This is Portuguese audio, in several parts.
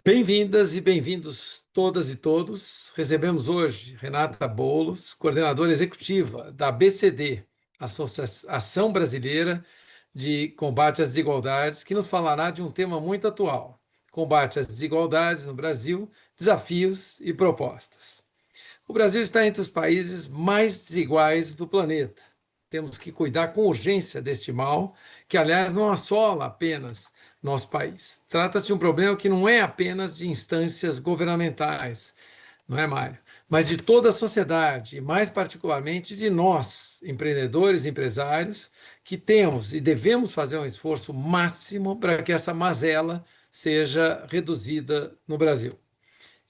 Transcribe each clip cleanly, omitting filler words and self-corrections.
Bem-vindas e bem-vindos todas e todos. Recebemos hoje Renata Bolos, coordenadora executiva da ABCD, Ação Brasileira de Combate às Desigualdades, que nos falará de um tema muito atual: combate às desigualdades no Brasil, desafios e propostas. O Brasil está entre os países mais desiguais do planeta. Temos que cuidar com urgência deste mal, que, aliás, não assola apenas nosso país. Trata-se de um problema que não é apenas de instâncias governamentais, não é, Mário? Mas de toda a sociedade, e mais particularmente de nós, empreendedores e empresários, que temos e devemos fazer um esforço máximo para que essa mazela seja reduzida no Brasil.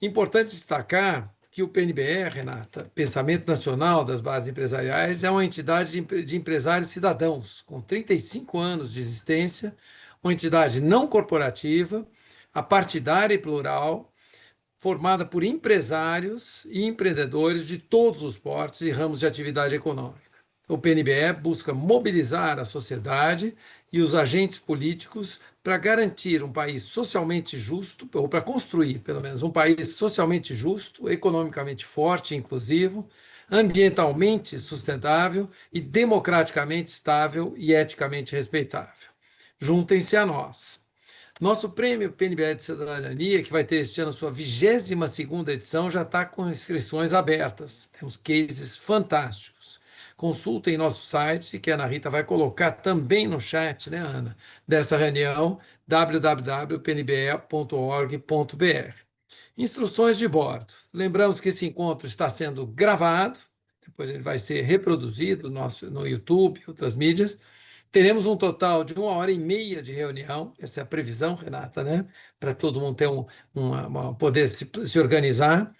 Importante destacar que o PNBE, Renata, Pensamento Nacional das Bases Empresariais, é uma entidade de empresários cidadãos, com 35 anos de existência, uma entidade não corporativa, apartidária e plural, formada por empresários e empreendedores de todos os portes e ramos de atividade econômica. O PNBE busca mobilizar a sociedade e os agentes políticos para garantir um país socialmente justo, ou para construir, pelo menos, um país socialmente justo, economicamente forte e inclusivo, ambientalmente sustentável e democraticamente estável e eticamente respeitável. Juntem-se a nós. Nosso prêmio PNBE de Cidadania, que vai ter este ano sua 22ª edição, já está com inscrições abertas. Temos cases fantásticos. Consultem nosso site, que a Ana Rita vai colocar também no chat, né, Ana, dessa reunião, www.pnbe.org.br. Instruções de bordo. Lembramos que esse encontro está sendo gravado, depois ele vai ser reproduzido no YouTube e outras mídias. Teremos um total de 1h30 de reunião, essa é a previsão, Renata, né? Para todo mundo ter poder se organizar.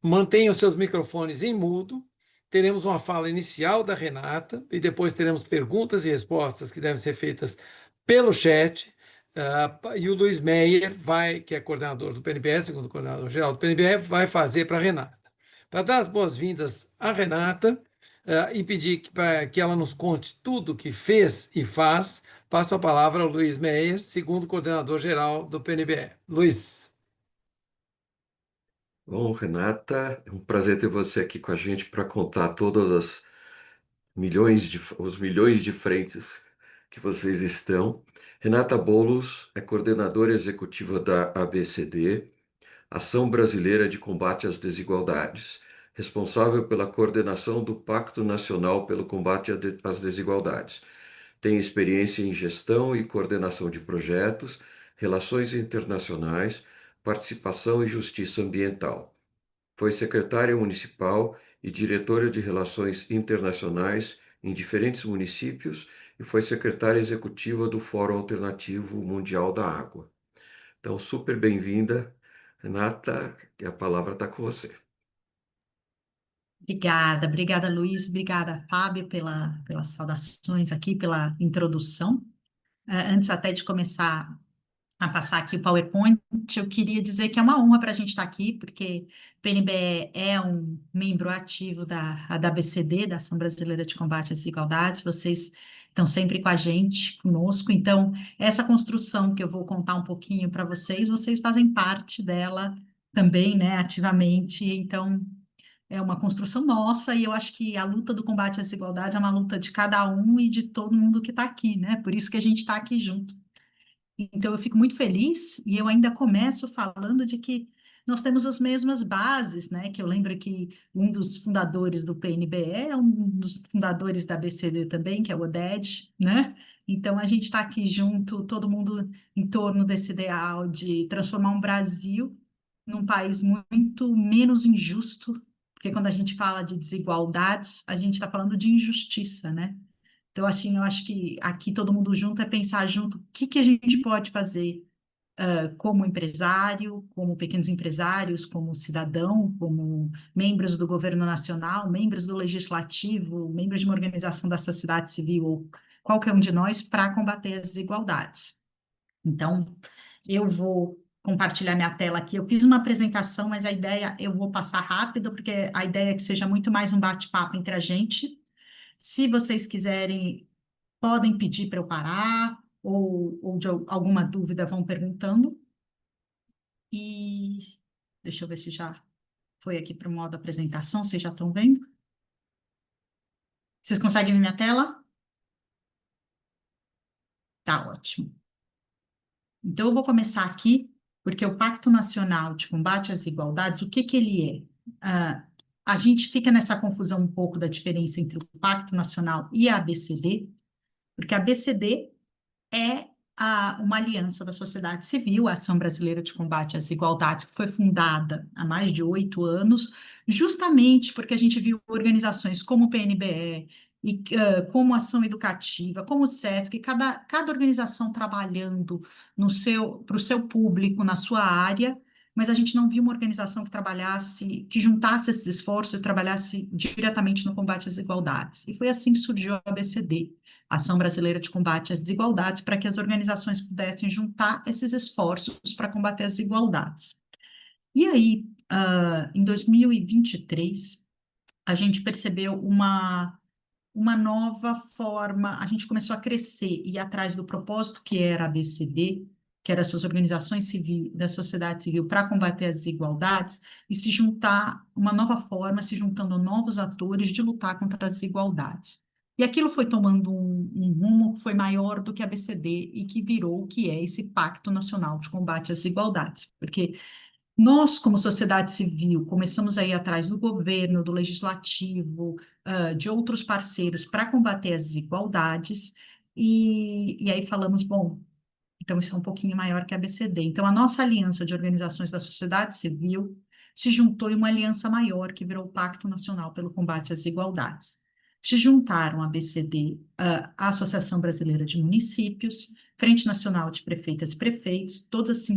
Mantenham seus microfones em mudo. Teremos uma fala inicial da Renata e depois teremos perguntas e respostas que devem ser feitas pelo chat. E o Luiz Meyer que é coordenador do PNBE, segundo coordenador geral do PNBE, vai fazer para a Renata. Para dar as boas-vindas à Renata, e pedir que ela nos conte tudo o que fez e faz, passo a palavra ao Luiz Meyer, segundo coordenador geral do PNBE. Luiz. Bom, Renata, é um prazer ter você aqui com a gente para contar todas as os milhões de frentes que vocês estão. Renata Bolos é coordenadora executiva da ABCD, Ação Brasileira de Combate às Desigualdades, responsável pela coordenação do Pacto Nacional pelo Combate às Desigualdades. Tem experiência em gestão e coordenação de projetos, relações internacionais, participação e justiça ambiental. Foi secretária municipal e diretora de Relações Internacionais em diferentes municípios e foi secretária executiva do Fórum Alternativo Mundial da Água. Então, super bem-vinda, Renata, e a palavra está com você. Obrigada, Luiz, obrigada, Fábio, pelas saudações aqui, pela introdução. Antes até de começar a passar aqui o PowerPoint, eu queria dizer que é uma honra para a gente estar aqui, porque o PNBE é um membro ativo da ABCD, da Ação Brasileira de Combate às Desigualdades, vocês estão sempre com a gente, conosco, então essa construção que eu vou contar um pouquinho para vocês fazem parte dela também, né, ativamente, então é uma construção nossa, e eu acho que a luta do combate à desigualdade é uma luta de cada um e de todo mundo que está aqui, né? Por isso que a gente está aqui junto. Então, eu fico muito feliz, e eu ainda começo falando de que nós temos as mesmas bases, né? Que eu lembro que um dos fundadores do PNBE é um dos fundadores da BCD também, que é o Oded, né? Então, a gente está aqui junto, todo mundo em torno desse ideal de transformar um Brasil num país muito menos injusto, porque quando a gente fala de desigualdades, a gente está falando de injustiça, né? Então, assim, eu acho que aqui todo mundo junto é pensar junto o que a gente pode fazer como empresário, como pequenos empresários, como cidadão, como membros do governo nacional, membros do legislativo, membros de uma organização da sociedade civil, ou qualquer um de nós, para combater as desigualdades. Então, eu vou compartilhar minha tela aqui. Eu fiz uma apresentação, mas a ideia eu vou passar rápido, porque a ideia é que seja muito mais um bate-papo entre a gente. Se vocês quiserem, podem pedir para eu parar, ou de alguma dúvida vão perguntando. E deixa eu ver se já foi aqui para o modo apresentação, vocês já estão vendo? Vocês conseguem ver minha tela? Tá ótimo. Então, eu vou começar aqui, porque o Pacto Nacional de Combate às Desigualdades, o que que ele é? A gente fica nessa confusão um pouco da diferença entre o Pacto Nacional e a ABCD, porque a ABCD é uma aliança da sociedade civil, a Ação Brasileira de Combate às Desigualdades, que foi fundada há mais de 8 anos, justamente porque a gente viu organizações como o PNBE, e, como Ação Educativa, como o SESC, cada organização trabalhando para o seu público, na sua área, mas a gente não viu uma organização que trabalhasse, que juntasse esses esforços e trabalhasse diretamente no combate às desigualdades. E foi assim que surgiu a ABCD, Ação Brasileira de Combate às Desigualdades, para que as organizações pudessem juntar esses esforços para combater as desigualdades. E aí, em 2023, a gente percebeu uma nova forma, a gente começou a crescer e ir atrás do propósito que era a ABCD, que eram essas organizações civis, da sociedade civil para combater as desigualdades, e se juntar, uma nova forma, se juntando a novos atores de lutar contra as desigualdades. E aquilo foi tomando um rumo que foi maior do que a ABCD e que virou o que é esse Pacto Nacional de Combate às Desigualdades, porque nós, como sociedade civil, começamos a ir atrás do governo, do legislativo, de outros parceiros para combater as desigualdades, e aí falamos, bom, então isso é um pouquinho maior que a ABCD. Então, a nossa aliança de organizações da sociedade civil se juntou em uma aliança maior, que virou o Pacto Nacional pelo Combate às Desigualdades. Se juntaram a ABCD, a Associação Brasileira de Municípios, Frente Nacional de Prefeitas e Prefeitos, todas as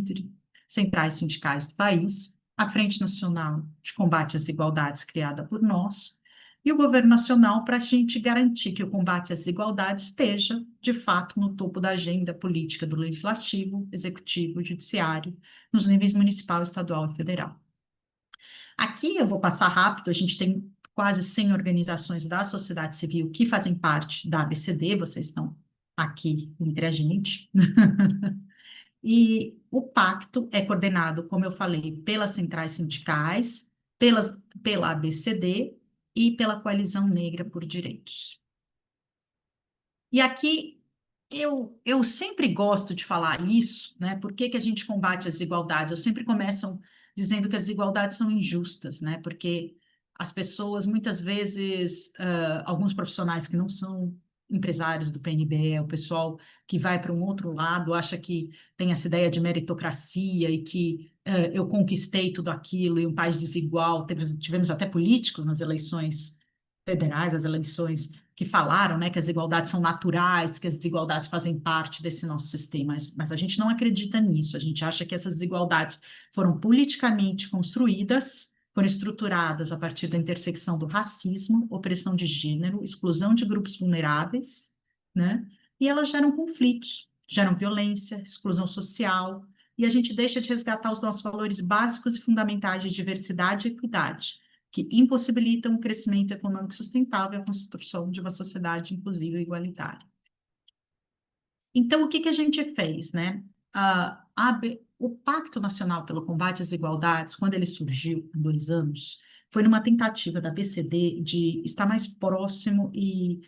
centrais sindicais do país, a Frente Nacional de Combate às Desigualdades, criada por nós, e o governo nacional, para a gente garantir que o combate às desigualdades esteja, de fato, no topo da agenda política do legislativo, executivo, judiciário, nos níveis municipal, estadual e federal. Aqui eu vou passar rápido, a gente tem quase 100 organizações da sociedade civil que fazem parte da ABCD, vocês estão aqui entre a gente. E o pacto é coordenado, como eu falei, pelas centrais sindicais, pela ABCD e pela Coalizão Negra por Direitos. E aqui eu sempre gosto de falar isso, né? Por que que a gente combate as desigualdades? Eu sempre começo dizendo que as desigualdades são injustas, né? Porque as pessoas, muitas vezes, alguns profissionais que não são empresários do PNB, o pessoal que vai para um outro lado, acha que tem essa ideia de meritocracia e que eu conquistei tudo aquilo e um país desigual. Tivemos até políticos nas eleições federais, as eleições que falaram, né, que as desigualdades são naturais, que as desigualdades fazem parte desse nosso sistema, mas a gente não acredita nisso, a gente acha que essas desigualdades foram politicamente construídas, foram estruturadas a partir da intersecção do racismo, opressão de gênero, exclusão de grupos vulneráveis, né, e elas geram conflitos, geram violência, exclusão social, e a gente deixa de resgatar os nossos valores básicos e fundamentais de diversidade e equidade, que impossibilitam o crescimento econômico sustentável e a construção de uma sociedade inclusiva e igualitária. Então, o que que a gente fez, né? O Pacto Nacional pelo Combate às Desigualdades, quando ele surgiu há 2 anos, foi numa tentativa da BCD de estar mais próximo e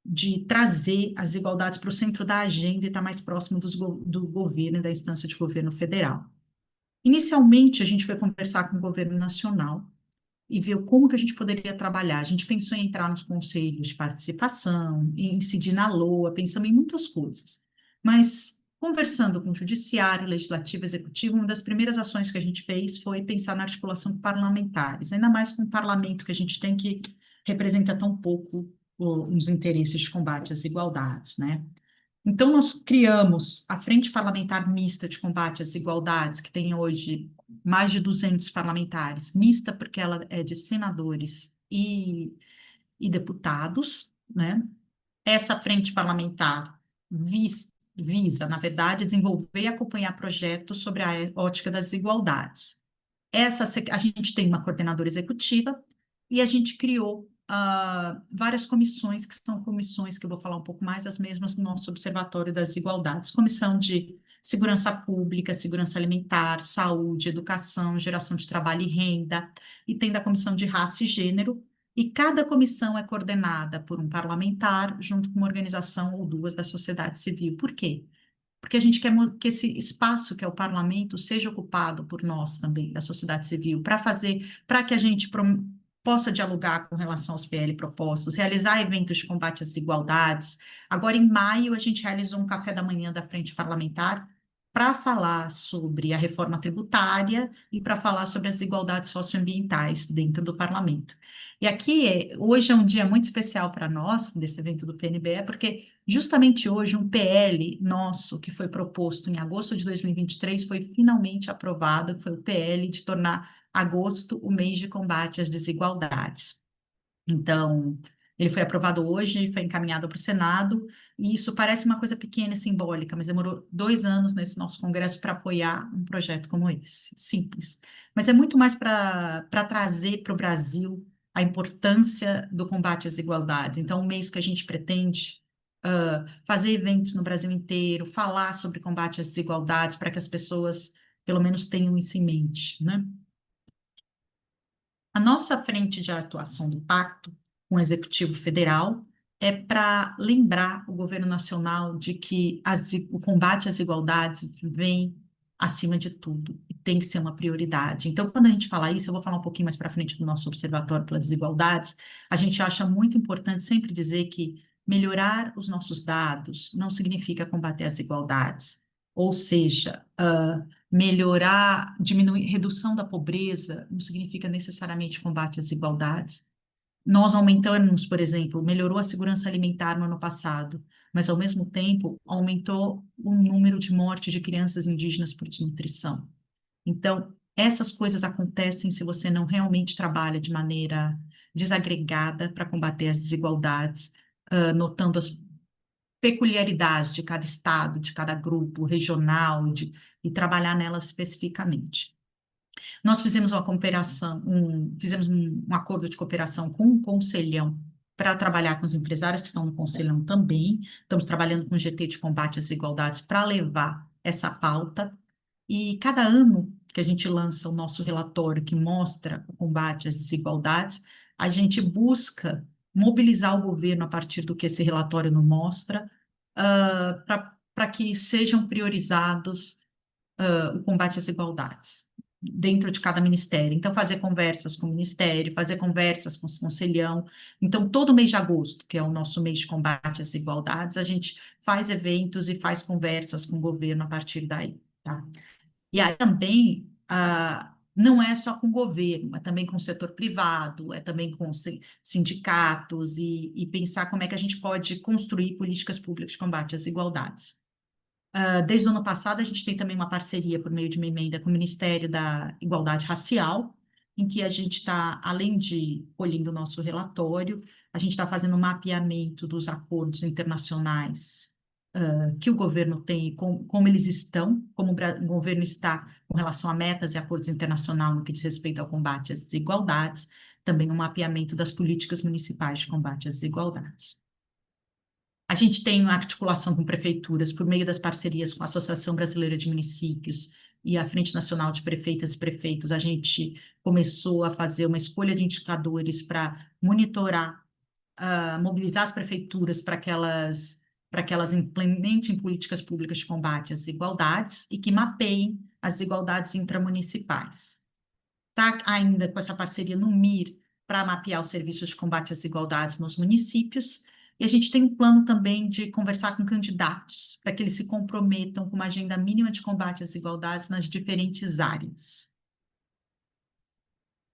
de trazer as desigualdades para o centro da agenda e estar mais próximo do governo e da instância de governo federal. Inicialmente, a gente foi conversar com o governo nacional e ver como que a gente poderia trabalhar. A gente pensou em entrar nos conselhos de participação, em incidir na LOA, pensamos em muitas coisas. Mas, conversando com o judiciário, legislativo, executivo, uma das primeiras ações que a gente fez foi pensar na articulação com parlamentares, ainda mais com o parlamento que a gente tem que representa tão pouco os interesses de combate às desigualdades, né? Então, nós criamos a Frente Parlamentar Mista de Combate às Desigualdades, que tem hoje mais de 200 parlamentares, mista porque ela é de senadores e deputados, né? Essa frente parlamentar visa, na verdade, desenvolver e acompanhar projetos sobre a ótica das desigualdades. A gente tem uma coordenadora executiva e a gente criou várias comissões, que são comissões que eu vou falar um pouco mais, as mesmas do nosso Observatório das Desigualdades. Comissão de segurança pública, segurança alimentar, saúde, educação, geração de trabalho e renda, e tem da Comissão de Raça e Gênero, e cada comissão é coordenada por um parlamentar, junto com uma organização ou duas da sociedade civil. Por quê? Porque a gente quer que esse espaço, que é o parlamento, seja ocupado por nós também, da sociedade civil, para que a gente possa dialogar com relação aos PL propostos, realizar eventos de combate às desigualdades. Agora, em maio, a gente realizou um café da manhã da Frente Parlamentar para falar sobre a reforma tributária e para falar sobre as desigualdades socioambientais dentro do parlamento. E aqui, hoje é um dia muito especial para nós, desse evento do PNBE, porque justamente hoje um PL nosso, que foi proposto em agosto de 2023, foi finalmente aprovado, que foi o PL de tornar agosto o mês de combate às desigualdades. Então, ele foi aprovado hoje, foi encaminhado para o Senado, e isso parece uma coisa pequena e simbólica, mas demorou 2 anos nesse nosso Congresso para apoiar um projeto como esse, simples. Mas é muito mais para trazer para o Brasil a importância do combate às desigualdades. Então, um mês que a gente pretende fazer eventos no Brasil inteiro, falar sobre combate às desigualdades, para que as pessoas, pelo menos, tenham isso em mente, né? A nossa frente de atuação do pacto com o Executivo Federal é para lembrar o governo nacional de que o combate às desigualdades vem acima de tudo e tem que ser uma prioridade. Então, quando a gente fala isso, eu vou falar um pouquinho mais para frente do nosso Observatório pelas Desigualdades, a gente acha muito importante sempre dizer que melhorar os nossos dados não significa combater as desigualdades, ou seja, melhorar, diminuir, redução da pobreza não significa necessariamente combate às desigualdades. Nós aumentamos, por exemplo, melhorou a segurança alimentar no ano passado, mas ao mesmo tempo aumentou o número de mortes de crianças indígenas por desnutrição. Então, essas coisas acontecem se você não realmente trabalha de maneira desagregada para combater as desigualdades, notando as peculiaridades de cada estado, de cada grupo regional, e trabalhar nelas especificamente. Nós fizemos uma cooperação, fizemos um acordo de cooperação com o Conselhão para trabalhar com os empresários que estão no Conselhão também. Estamos trabalhando com o GT de combate às desigualdades para levar essa pauta. E cada ano que a gente lança o nosso relatório que mostra o combate às desigualdades, a gente busca mobilizar o governo a partir do que esse relatório nos mostra, para que sejam priorizados o combate às desigualdades dentro de cada ministério. Então, fazer conversas com o ministério, fazer conversas com o conselhão. Então, todo mês de agosto, que é o nosso mês de combate às desigualdades, a gente faz eventos e faz conversas com o governo a partir daí, tá? E aí também, não é só com o governo, é também com o setor privado, é também com sindicatos, e pensar como é que a gente pode construir políticas públicas de combate às desigualdades. Desde o ano passado, a gente tem também uma parceria por meio de uma emenda com o Ministério da Igualdade Racial, em que a gente está, além de colhendo o nosso relatório, a gente está fazendo um mapeamento dos acordos internacionais que o governo tem, como eles estão, como o governo está com relação a metas e acordos internacionais no que diz respeito ao combate às desigualdades, também um mapeamento das políticas municipais de combate às desigualdades. A gente tem uma articulação com prefeituras por meio das parcerias com a Associação Brasileira de Municípios e a Frente Nacional de Prefeitas e Prefeitos. A gente começou a fazer uma escolha de indicadores para monitorar, mobilizar as prefeituras para que elas implementem políticas públicas de combate às desigualdades e que mapeiem as desigualdades intramunicipais. Está ainda com essa parceria no MIR para mapear os serviços de combate às desigualdades nos municípios. E a gente tem um plano também de conversar com candidatos, para que eles se comprometam com uma agenda mínima de combate às desigualdades nas diferentes áreas.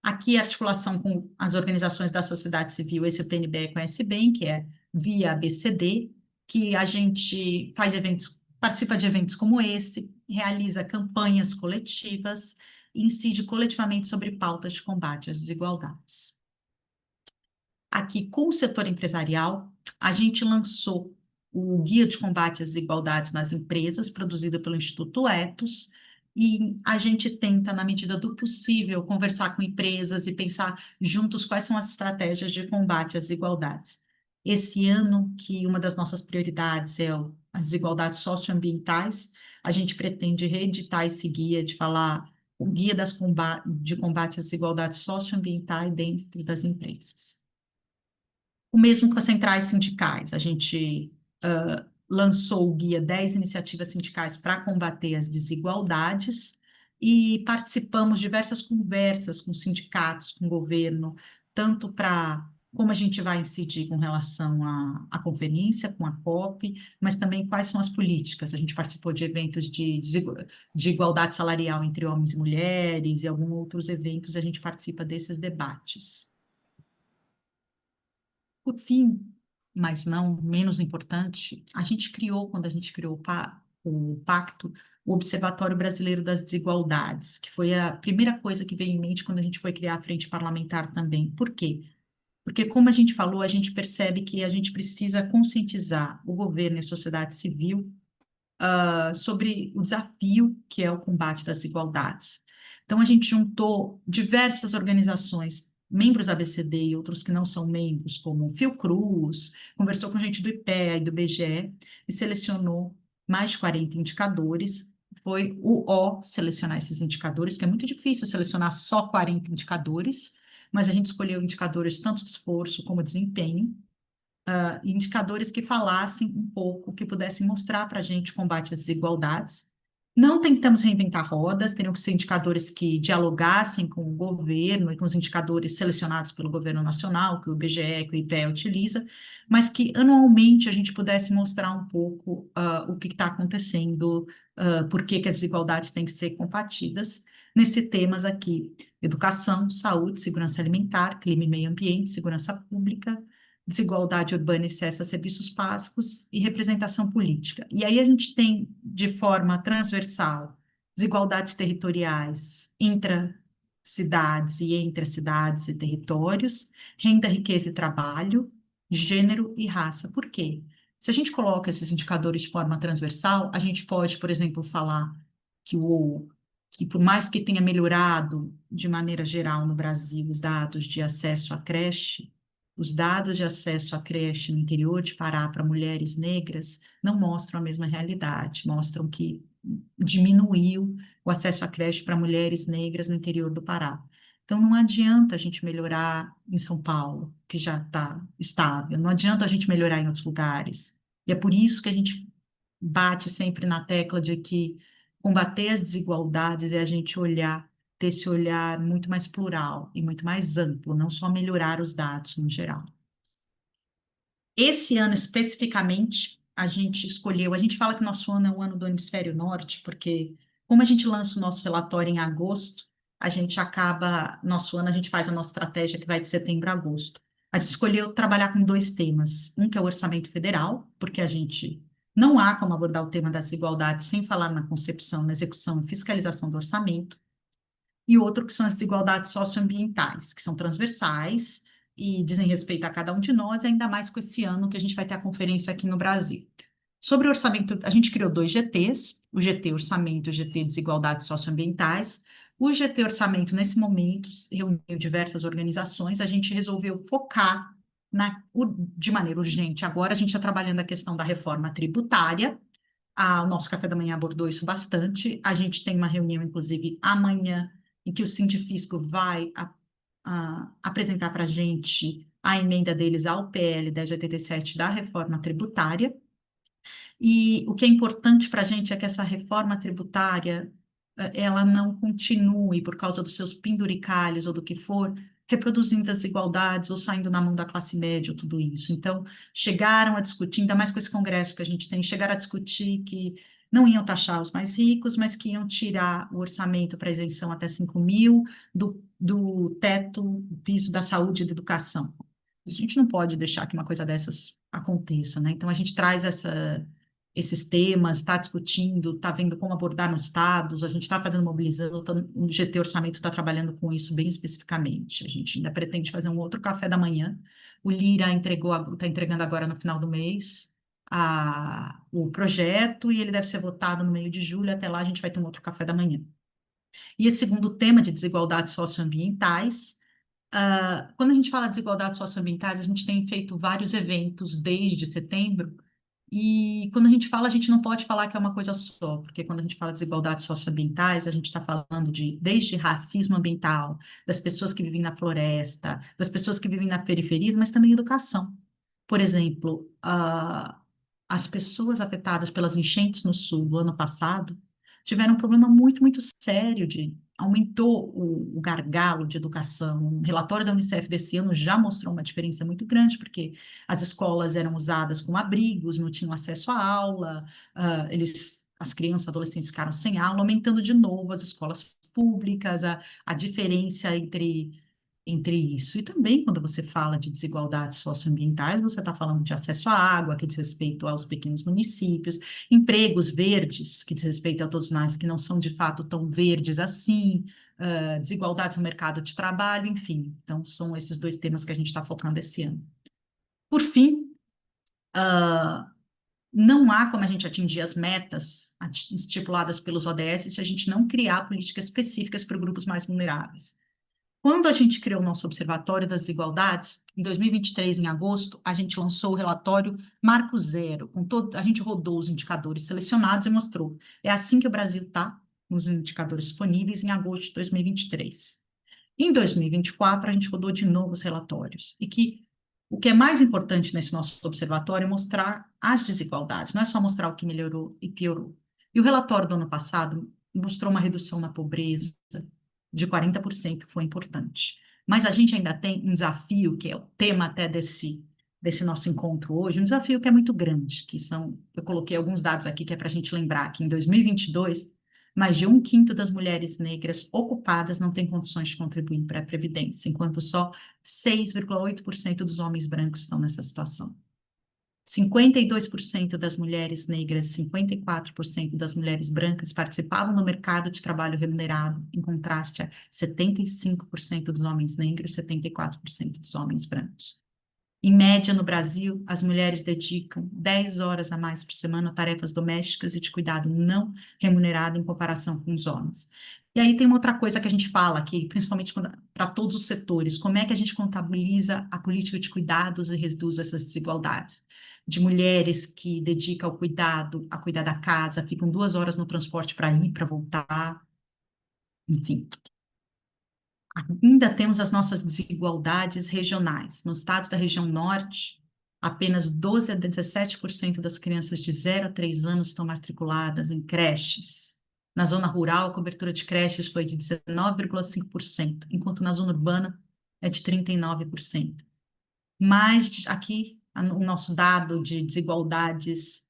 Aqui a articulação com as organizações da sociedade civil, esse o PNBE conhece bem, que é via ABCD, que a gente faz eventos, participa de eventos como esse, realiza campanhas coletivas e incide coletivamente sobre pautas de combate às desigualdades. Aqui, com o setor empresarial, a gente lançou o Guia de Combate às Desigualdades nas Empresas, produzido pelo Instituto Ethos, e a gente tenta, na medida do possível, conversar com empresas e pensar juntos quais são as estratégias de combate às desigualdades. esse ano, que uma das nossas prioridades é as desigualdades socioambientais, a gente pretende reeditar esse guia de falar o guia de combate às desigualdades socioambientais dentro das empresas. O mesmo com as centrais sindicais, a gente lançou o guia 10 iniciativas sindicais para combater as desigualdades e participamos de diversas conversas com sindicatos, com o governo, tanto para como a gente vai incidir com relação à conferência, com a COP, mas também quais são as políticas. A gente participou de eventos de igualdade salarial entre homens e mulheres e alguns outros eventos, a gente participa desses debates. Por fim, mas não menos importante, a gente criou, quando a gente criou o pacto, o Observatório Brasileiro das Desigualdades, que foi a primeira coisa que veio em mente quando a gente foi criar a frente parlamentar também. Por quê? Porque, como a gente falou, a gente percebe que a gente precisa conscientizar o governo e a sociedade civil sobre o desafio que é o combate das desigualdades. Então, a gente juntou diversas organizações, membros da ABCD e outros que não são membros, como o Fiocruz, conversou com gente do IPEA e do BGE e selecionou mais de 40 indicadores. Foi o O selecionar esses indicadores, que é muito difícil selecionar só 40 indicadores, mas a gente escolheu indicadores tanto de esforço como de desempenho, indicadores que falassem um pouco, que pudessem mostrar para a gente o combate às desigualdades. Não tentamos reinventar rodas, teriam que ser indicadores que dialogassem com o governo e com os indicadores selecionados pelo governo nacional, que o IBGE, que o IPEA utiliza, mas que anualmente a gente pudesse mostrar um pouco o que está acontecendo, por que as desigualdades têm que ser combatidas, nesses temas aqui: educação, saúde, segurança alimentar, clima e meio ambiente, segurança pública, desigualdade urbana e acesso a serviços básicos e representação política. E aí a gente tem, de forma transversal, desigualdades territoriais intra-cidades e entre cidades e territórios, renda, riqueza e trabalho, gênero e raça. Por quê? Se a gente coloca esses indicadores de forma transversal, a gente pode, por exemplo, falar que por mais que tenha melhorado de maneira geral no Brasil os dados de acesso à creche, os dados de acesso à creche no interior de Pará para mulheres negras não mostram a mesma realidade, mostram que diminuiu o acesso à creche para mulheres negras no interior do Pará. Então, não adianta a gente melhorar em São Paulo, que já está estável, não adianta a gente melhorar em outros lugares. E é por isso que a gente bate sempre na tecla de que combater as desigualdades é a gente olhar, ter esse olhar muito mais plural e muito mais amplo, não só melhorar os dados no geral. Esse ano especificamente, a gente fala que nosso ano é o ano do hemisfério norte, porque como a gente lança o nosso relatório em agosto, nosso ano a gente faz a nossa estratégia que vai de setembro a agosto. A gente escolheu trabalhar com 2 temas, um que é o orçamento federal, porque a gente não há como abordar o tema das desigualdades sem falar na concepção, na execução e fiscalização do orçamento, e outro que são as desigualdades socioambientais, que são transversais e dizem respeito a cada um de nós, ainda mais com esse ano que a gente vai ter a conferência aqui no Brasil. Sobre o orçamento, a gente criou 2 GTs, o GT Orçamento e o GT Desigualdades Socioambientais. O GT Orçamento, nesse momento, reuniu diversas organizações, a gente resolveu focar de maneira urgente. Agora a gente está trabalhando a questão da reforma tributária, o nosso café da manhã abordou isso bastante. A gente tem uma reunião, inclusive, amanhã, em que o Sindifisco vai apresentar para a gente a emenda deles ao PL 1087 da reforma tributária. E o que é importante para a gente é que essa reforma tributária ela não continue, por causa dos seus penduricalhos ou do que for, reproduzindo as desigualdades ou saindo na mão da classe média ou tudo isso. Então, chegaram a discutir, ainda mais com esse congresso que a gente tem, chegaram a discutir que não iam taxar os mais ricos, mas que iam tirar o orçamento para isenção até 5 mil do teto, do piso da saúde e da educação. A gente não pode deixar que uma coisa dessas aconteça, né? Então, a gente traz esses temas, está discutindo, está vendo como abordar nos estados, a gente está fazendo mobilização, o GT Orçamento está trabalhando com isso bem especificamente. A gente ainda pretende fazer um outro café da manhã. O Lira está entregando agora no final do mês o projeto e ele deve ser votado no meio de julho. Até lá a gente vai ter um outro café da manhã. E esse segundo tema de desigualdades socioambientais, Quando a gente fala de desigualdades socioambientais, a gente tem feito vários eventos desde setembro, e quando a gente fala, a gente não pode falar que é uma coisa só, porque quando a gente fala de desigualdades socioambientais, a gente está falando desde racismo ambiental, das pessoas que vivem na floresta, das pessoas que vivem na periferia, mas também educação. Por exemplo, as pessoas afetadas pelas enchentes no sul do ano passado tiveram um problema muito, muito sério aumentou o gargalo de educação. Um relatório da Unicef desse ano já mostrou uma diferença muito grande, porque as escolas eram usadas como abrigos, não tinham acesso à aula, as crianças, adolescentes ficaram sem aula, aumentando de novo as escolas públicas, a diferença entre isso. E também, quando você fala de desigualdades socioambientais, você está falando de acesso à água, que diz respeito aos pequenos municípios, empregos verdes, que diz respeito a todos nós que não são de fato tão verdes assim, desigualdades no mercado de trabalho, enfim. Então, são esses dois temas que a gente está focando esse ano. Por fim, não há como a gente atingir as metas estipuladas pelos ODS se a gente não criar políticas específicas para grupos mais vulneráveis. Quando a gente criou o nosso Observatório das Desigualdades, em 2023, em agosto, a gente lançou o relatório Marco Zero, a gente rodou os indicadores selecionados e mostrou. É assim que o Brasil está, nos indicadores disponíveis, em agosto de 2023. Em 2024, a gente rodou de novo os relatórios. O que é mais importante nesse nosso observatório é mostrar as desigualdades, não é só mostrar o que melhorou e piorou. E o relatório do ano passado mostrou uma redução na pobreza, de 40%, que foi importante. Mas a gente ainda tem um desafio, que é o tema até desse nosso encontro hoje, um desafio que é muito grande, eu coloquei alguns dados aqui que é para a gente lembrar que em 2022, mais de 1/5 das mulheres negras ocupadas não têm condições de contribuir para a Previdência, enquanto só 6,8% dos homens brancos estão nessa situação. 52% das mulheres negras, 54% das mulheres brancas participavam no mercado de trabalho remunerado, em contraste a 75% dos homens negros, 74% dos homens brancos. Em média, no Brasil, as mulheres dedicam 10 horas a mais por semana a tarefas domésticas e de cuidado não remunerado em comparação com os homens. E aí tem uma outra coisa que a gente fala aqui, principalmente para todos os setores, como é que a gente contabiliza a política de cuidados e reduz essas desigualdades? De mulheres que dedicam ao cuidado, a cuidar da casa, ficam 2 horas no transporte para ir, para voltar, enfim. Ainda temos as nossas desigualdades regionais. No estado da região norte, apenas 12 a 17% das crianças de 0 a 3 anos estão matriculadas em creches. Na zona rural, a cobertura de creches foi de 19,5%, enquanto na zona urbana é de 39%. Aqui, o nosso dado de desigualdades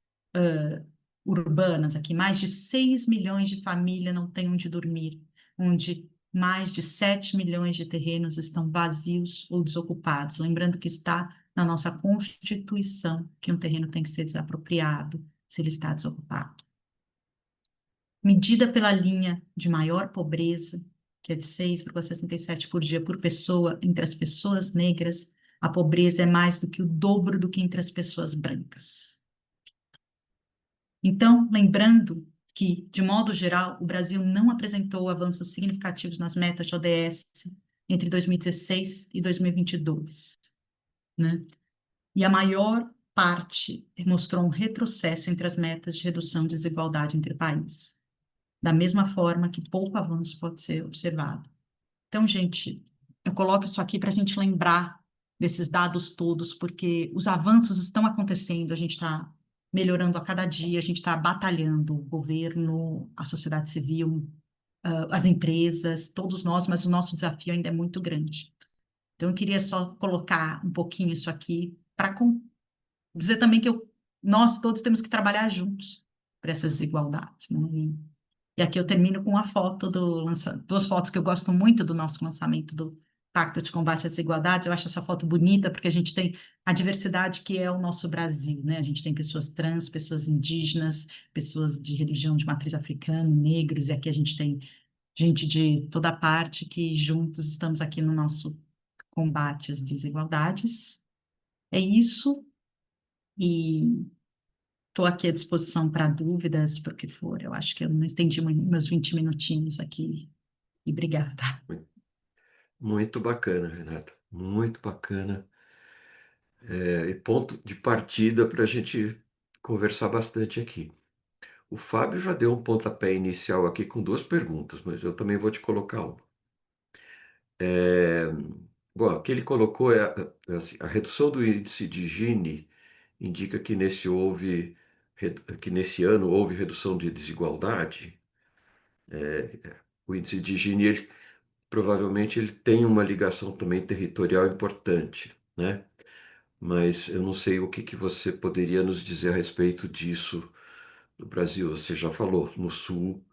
urbanas, aqui, mais de 6 milhões de famílias não têm onde dormir, onde mais de 7 milhões de terrenos estão vazios ou desocupados. Lembrando que está na nossa Constituição que um terreno tem que ser desapropriado se ele está desocupado. Medida pela linha de maior pobreza, que é de 6,67 por dia por pessoa entre as pessoas negras, a pobreza é mais do que o dobro do que entre as pessoas brancas. Então, lembrando que, de modo geral, o Brasil não apresentou avanços significativos nas metas de ODS entre 2016 e 2022, né? E a maior parte mostrou um retrocesso entre as metas de redução de desigualdade entre países, da mesma forma que pouco avanço pode ser observado. Então, gente, eu coloco isso aqui para a gente lembrar desses dados todos, porque os avanços estão acontecendo, a gente está melhorando a cada dia, a gente está batalhando, o governo, a sociedade civil, as empresas, todos nós, mas o nosso desafio ainda é muito grande. Então, eu queria só colocar um pouquinho isso aqui para dizer também que nós todos temos que trabalhar juntos para essas desigualdades, né? E aqui eu termino com uma foto duas fotos que eu gosto muito do nosso lançamento do Pacto de Combate às Desigualdades. Eu acho essa foto bonita porque a gente tem a diversidade que é o nosso Brasil, né? A gente tem pessoas trans, pessoas indígenas, pessoas de religião de matriz africana, negros, e aqui a gente tem gente de toda parte que juntos estamos aqui no nosso combate às desigualdades. É isso, e estou aqui à disposição para dúvidas, para o que for. Eu acho que eu não estendi meus 20 minutinhos aqui. E obrigada. Muito bacana, Renata. Muito bacana. E ponto de partida para a gente conversar bastante aqui. O Fábio já deu um pontapé inicial aqui com duas perguntas, mas eu também vou te colocar uma. É, bom, o que ele colocou assim, a redução do índice de Gini indica que que nesse ano houve redução de desigualdade. O índice de Gini, provavelmente ele tem uma ligação também territorial importante, né? Mas eu não sei o que que você poderia nos dizer a respeito disso no Brasil. Você já falou, no Sul,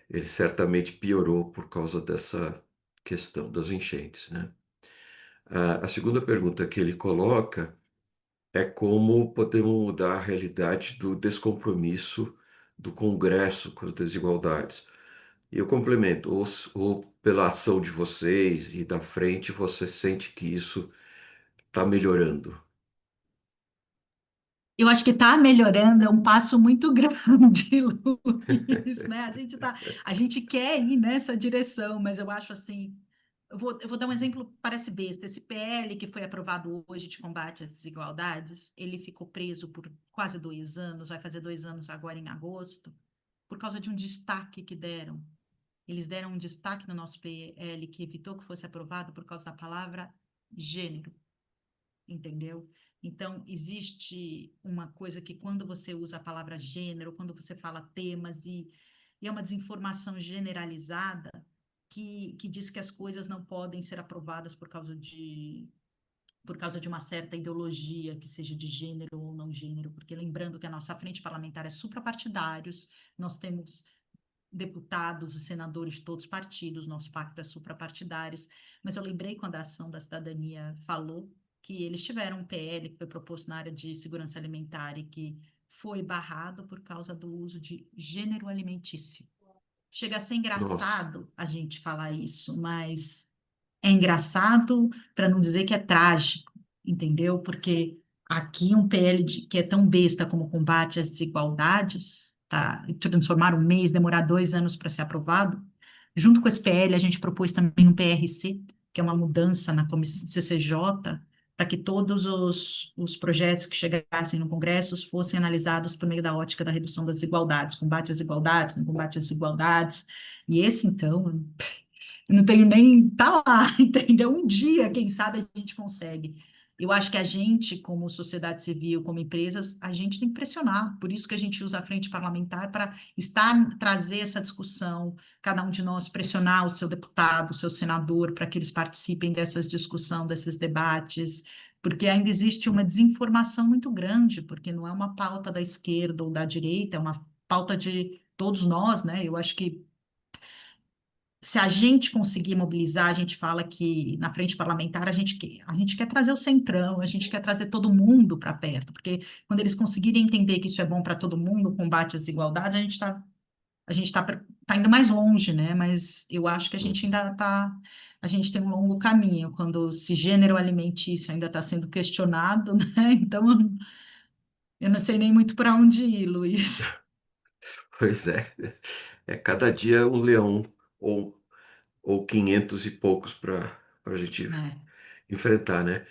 ele certamente piorou por causa dessa questão das enchentes, né? A segunda pergunta que ele coloca é como podemos mudar a realidade do descompromisso do Congresso com as desigualdades. E eu complemento, ou pela ação de vocês e da frente, você sente que isso está melhorando? Eu acho que está melhorando, é um passo muito grande, Luiz, né? A gente quer ir nessa direção, mas eu acho assim, eu vou dar um exemplo, parece besta. Esse PL que foi aprovado hoje de combate às desigualdades, ele ficou preso por quase 2 anos, vai fazer 2 anos agora em agosto, por causa de um destaque que deram. Eles deram um destaque no nosso PL que evitou que fosse aprovado por causa da palavra gênero, entendeu? Então, existe uma coisa que quando você usa a palavra gênero, quando você fala temas e é uma desinformação generalizada que diz que as coisas não podem ser aprovadas por causa de uma certa ideologia, que seja de gênero ou não gênero, porque lembrando que a nossa frente parlamentar é suprapartidários, nós temos deputados e senadores de todos os partidos, nosso pacto é suprapartidários, mas eu lembrei quando a Ação da Cidadania falou que eles tiveram um PL que foi proposto na área de segurança alimentar e que foi barrado por causa do uso de gênero alimentício. Chega a ser Nossa, engraçado a gente falar isso, mas é engraçado para não dizer que é trágico, entendeu? Porque aqui um PL que é tão besta como o combate às desigualdades, tá? E transformar um mês, demorar 2 anos para ser aprovado. Junto com esse PL, a gente propôs também um PRC, que é uma mudança na CCJ, para que todos os projetos que chegassem no Congresso fossem analisados por meio da ótica da redução das desigualdades, combate às desigualdades, no combate às desigualdades. E esse, então, eu não tenho nem tá lá, entendeu? Um dia, quem sabe, a gente consegue. Eu acho que a gente, como sociedade civil, como empresas, a gente tem que pressionar. Por isso que a gente usa a frente parlamentar para trazer essa discussão, cada um de nós pressionar o seu deputado, o seu senador, para que eles participem dessas discussões, desses debates, porque ainda existe uma desinformação muito grande, porque não é uma pauta da esquerda ou da direita, é uma pauta de todos nós, né? Eu acho que se a gente conseguir mobilizar, a gente fala que na frente parlamentar a gente quer trazer o centrão, a gente quer trazer todo mundo para perto, porque quando eles conseguirem entender que isso é bom para todo mundo, o combate às desigualdades, a gente tá indo mais longe, né? Mas eu acho que a gente uhum. ainda a gente tem um longo caminho, quando esse gênero alimentício ainda está sendo questionado, né? Então, eu não sei nem muito para onde ir, Luiz. Pois é. É cada dia um leão ou, ou 500 e poucos para a gente Né? enfrentar, né?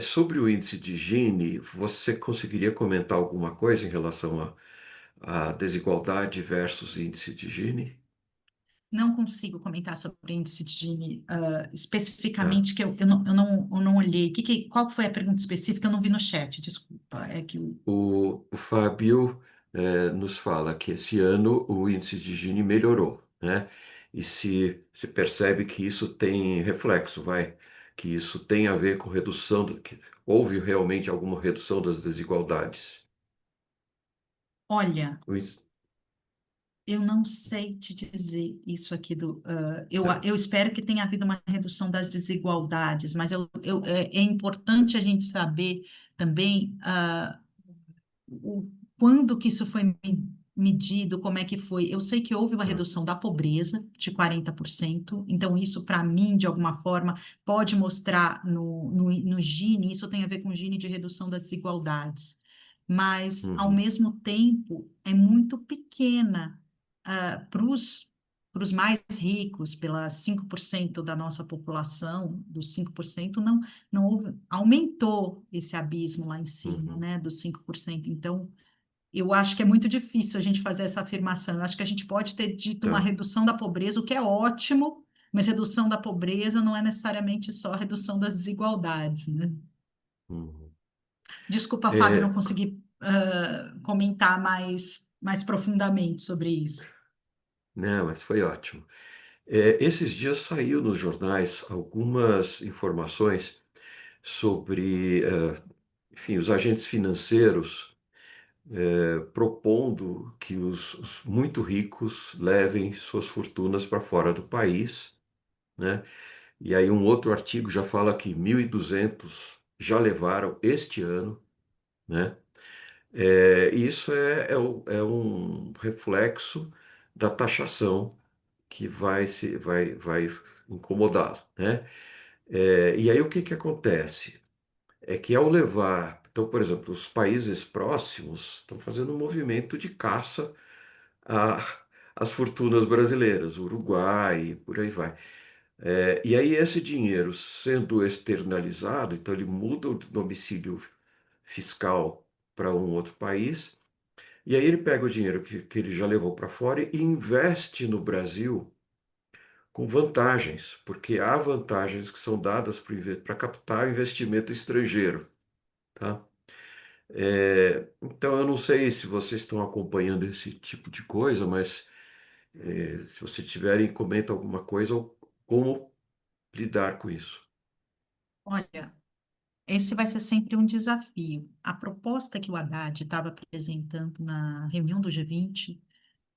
Sobre o índice de Gini, você conseguiria comentar alguma coisa em relação à desigualdade versus índice de Gini? Não consigo comentar sobre índice de Gini, Tá. especificamente, que eu não olhei. Qual foi a pergunta específica? Eu não vi no chat, desculpa. É que O Fábio nos fala que esse ano o índice de Gini melhorou, né? E se percebe que isso tem reflexo, que isso tem a ver com redução, que houve realmente alguma redução das desigualdades. olha, O índice- eu não sei te dizer isso aqui eu, tá. eu espero que tenha havido uma redução das desigualdades, mas é importante a gente saber também quando que isso foi medido, como é que foi. Eu sei que houve uma Ah, redução da pobreza de 40%, então isso, para mim, de alguma forma, pode mostrar no Gini, isso tem a ver com o Gini de redução das desigualdades, mas, ao uhum, mesmo tempo, é muito pequena para para os mais ricos, pelas 5% da nossa população, dos 5%, não houve, aumentou esse abismo lá em cima, Uhum. né, dos 5%. Então, eu acho que é muito difícil a gente fazer essa afirmação. Eu acho que a gente pode ter dito uma Tá. redução da pobreza, o que é ótimo, mas redução da pobreza não é necessariamente só redução das desigualdades, né? Uhum. Desculpa, Fábio, não É, consegui comentar mais profundamente sobre isso. não, mas foi ótimo. Esses dias saiu nos jornais algumas informações sobre, enfim, os agentes financeiros propondo que os muito ricos levem suas fortunas para fora do país, né? E aí um outro artigo já fala que 1.200 já levaram este ano, né? Isso é um reflexo da taxação que vai incomodá-lo, né? E aí o que que acontece? É que ao levar, então, por exemplo, os países próximos estão fazendo um movimento de caça a- às fortunas brasileiras, Uruguai, por aí vai. E aí esse dinheiro sendo externalizado, então ele muda o domicílio fiscal para um outro país, e aí ele pega o dinheiro que ele já levou para fora e investe no Brasil com vantagens, porque há vantagens que são dadas para captar investimento estrangeiro, tá? Então eu não sei se vocês estão acompanhando esse tipo de coisa, mas se vocês tiverem, comenta alguma coisa ou como lidar com isso. Olha, esse vai ser sempre um desafio. A proposta que o Haddad estava apresentando na reunião do G20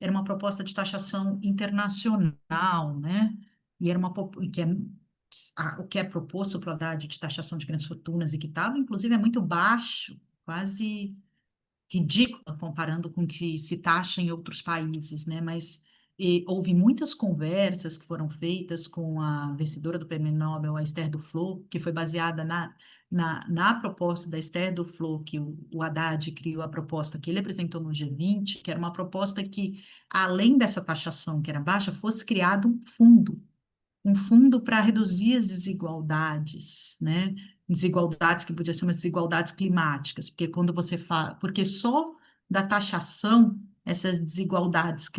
era uma proposta de taxação internacional, né? E era o que é proposto para o Haddad de taxação de grandes fortunas e que estava, inclusive, é muito baixo, quase ridícula comparando com o que se taxa em outros países, né? Mas houve muitas conversas que foram feitas com a vencedora do Prêmio Nobel, a Esther Duflo, que foi baseada na proposta da Esther Duflo, que o Haddad criou a proposta que ele apresentou no G20, que era uma proposta que, além dessa taxação que era baixa, fosse criado um fundo para reduzir as desigualdades, né? Desigualdades que podiam ser umas desigualdades climáticas, porque quando você fala, porque só da taxação essas desigualdades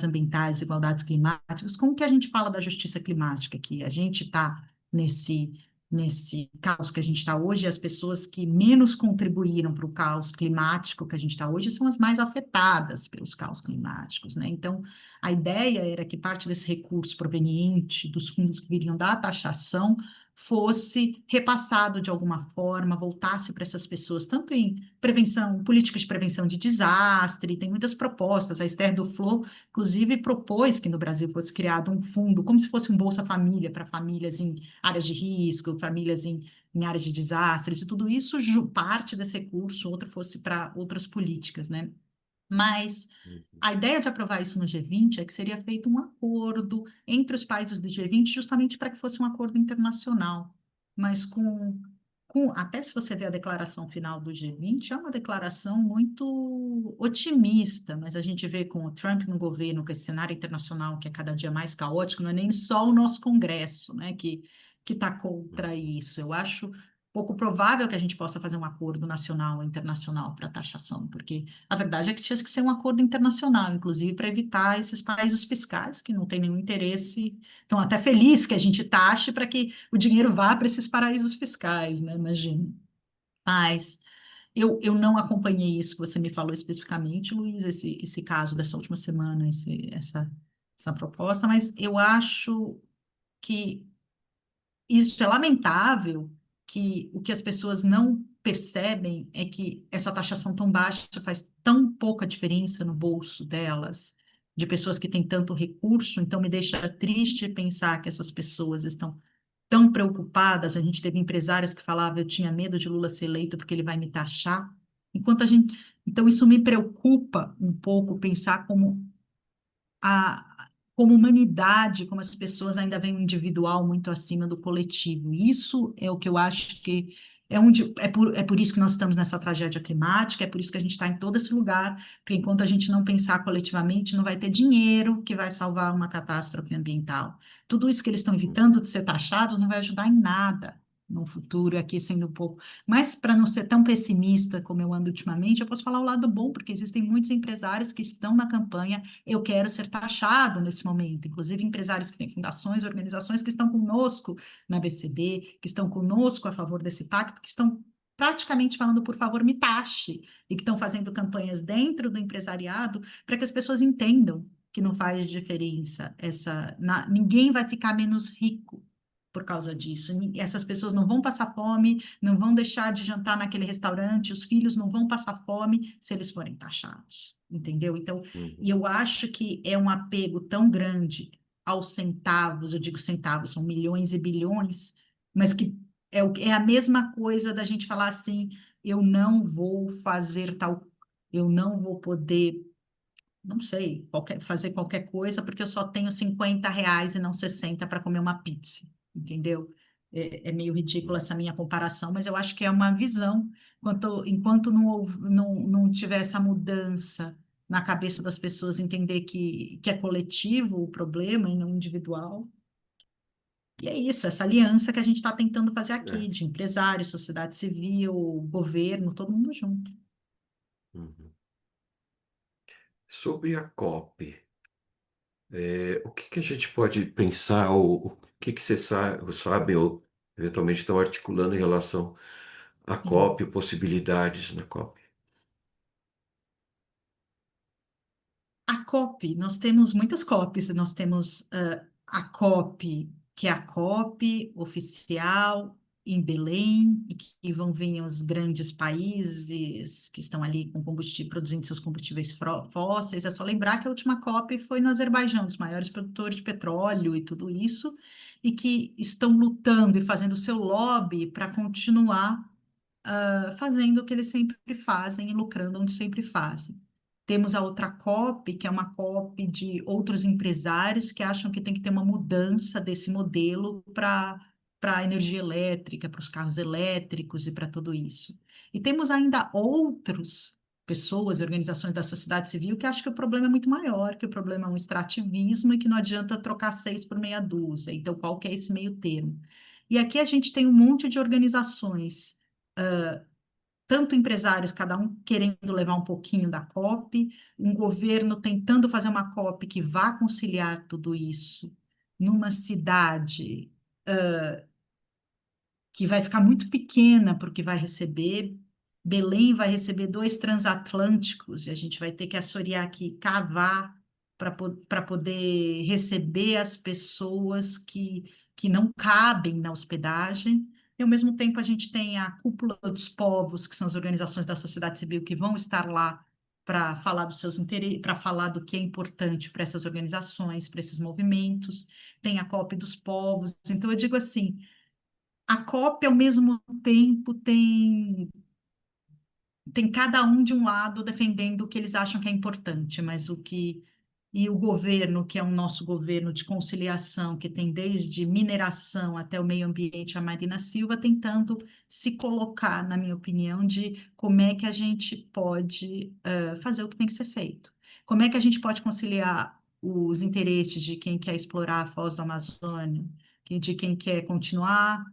ambientais, desigualdades climáticas, como que a gente fala da justiça climática aqui? A gente está nesse caos que a gente está hoje, e as pessoas que menos contribuíram para o caos climático que a gente está hoje são as mais afetadas pelos caos climáticos, né? Então, a ideia era que parte desse recurso proveniente dos fundos que viriam da taxação fosse repassado de alguma forma, voltasse para essas pessoas, tanto em prevenção, políticas de prevenção de desastre, tem muitas propostas. A Esther Duflo, inclusive, propôs que no Brasil fosse criado um fundo, como se fosse um Bolsa Família para famílias em áreas de risco, famílias em áreas de desastres, e tudo isso, parte desse recurso, outra fosse para outras políticas, né? Mas Uhum. a ideia de aprovar isso no G20 é que seria feito um acordo entre os países do G20, justamente para que fosse um acordo internacional. Mas até se você ver a declaração final do G20, é uma declaração muito otimista, mas a gente vê com o Trump no governo, com esse cenário internacional que é cada dia mais caótico, não é nem só o nosso Congresso, né, que está contra Uhum. isso. Eu acho pouco provável que a gente possa fazer um acordo nacional ou internacional para taxação, porque a verdade é que tinha que ser um acordo internacional, inclusive para evitar esses paraísos fiscais que não têm nenhum interesse, estão até felizes que a gente taxe para que o dinheiro vá para esses paraísos fiscais, né? Imagina. Mas eu não acompanhei isso que você me falou especificamente, Luiz, esse caso dessa última semana, essa proposta, mas eu acho que isso é lamentável, que o que as pessoas não percebem é que essa taxação tão baixa faz tão pouca diferença no bolso delas, de pessoas que têm tanto recurso, então me deixa triste pensar que essas pessoas estão tão preocupadas. A gente teve empresários que falavam, eu tinha medo de Lula ser eleito porque ele vai me taxar. Enquanto a gente, então isso me preocupa um pouco pensar como humanidade, como as pessoas ainda veem o individual muito acima do coletivo. Isso é o que eu acho que É por isso que nós estamos nessa tragédia climática, é por isso que a gente está em todo esse lugar, porque enquanto a gente não pensar coletivamente, não vai ter dinheiro que vai salvar uma catástrofe ambiental. Tudo isso que eles estão Uhum. evitando de ser taxado não vai ajudar em nada no futuro, e aqui sendo um pouco. Mas para não ser tão pessimista como eu ando ultimamente, eu posso falar o lado bom, porque existem muitos empresários que estão na campanha, eu quero ser taxado nesse momento, inclusive empresários que têm fundações, organizações que estão conosco na BCD, que estão conosco a favor desse pacto, que estão praticamente falando, por favor, me taxe, e que estão fazendo campanhas dentro do empresariado para que as pessoas entendam que não faz diferença ninguém vai ficar menos rico por causa disso. Essas pessoas não vão passar fome, não vão deixar de jantar naquele restaurante, os filhos não vão passar fome se eles forem taxados, entendeu? Então, e Uhum. eu acho que é um apego tão grande aos centavos, eu digo centavos, são milhões e bilhões, mas que é a mesma coisa da gente falar assim, eu não vou fazer tal, eu não vou poder, não sei, fazer qualquer coisa porque eu só tenho R$ 50 e não 60 para comer uma pizza, entendeu? É meio ridículo essa minha comparação, mas eu acho que é uma visão. Enquanto não tiver essa mudança na cabeça das pessoas, entender que é coletivo o problema e não individual, e é isso, essa aliança que a gente está tentando fazer aqui, É. de empresários, sociedade civil, governo, todo mundo junto. Uhum. Sobre a COP, o que que a gente pode pensar, ou o que que vocês sabem, ou eventualmente estão articulando em relação à Sim. COP, possibilidades na COP? A COP, nós temos muitas COPs, nós temos a COP, que é a COP oficial em Belém, e que vão vir os grandes países que estão ali com combustível, produzindo seus combustíveis fósseis. É só lembrar que a última COP foi no Azerbaijão, dos maiores produtores de petróleo e tudo isso, e que estão lutando e fazendo seu lobby para continuar fazendo o que eles sempre fazem e lucrando onde sempre fazem. Temos a outra COP, que é uma COP de outros empresários que acham que tem que ter uma mudança desse modelo para a energia elétrica, para os carros elétricos e para tudo isso. E temos ainda outras pessoas e organizações da sociedade civil que acham que o problema é muito maior, que o problema é um extrativismo e que não adianta trocar seis por meia dúzia. Então, qual que é esse meio termo? E aqui a gente tem um monte de organizações tanto empresários, cada um querendo levar um pouquinho da COP, um governo tentando fazer uma COP que vá conciliar tudo isso numa cidade que vai ficar muito pequena porque vai receber. Belém vai receber dois transatlânticos e a gente vai ter que assorear aqui, cavar para poder receber as pessoas que não cabem na hospedagem. E, ao mesmo tempo, a gente tem a Cúpula dos Povos, que são as organizações da sociedade civil que vão estar lá para falar dos seus interesses, para falar do que é importante para essas organizações, para esses movimentos. Tem a COP dos Povos. Então, eu digo assim, a COP, ao mesmo tempo, tem cada um de um lado defendendo o que eles acham que é importante, mas e o governo, que é o nosso governo de conciliação, que tem desde mineração até o meio ambiente, a Marina Silva, tentando se colocar, na minha opinião, de como é que a gente pode fazer o que tem que ser feito. Como é que a gente pode conciliar os interesses de quem quer explorar a foz do Amazônia, de quem quer continuar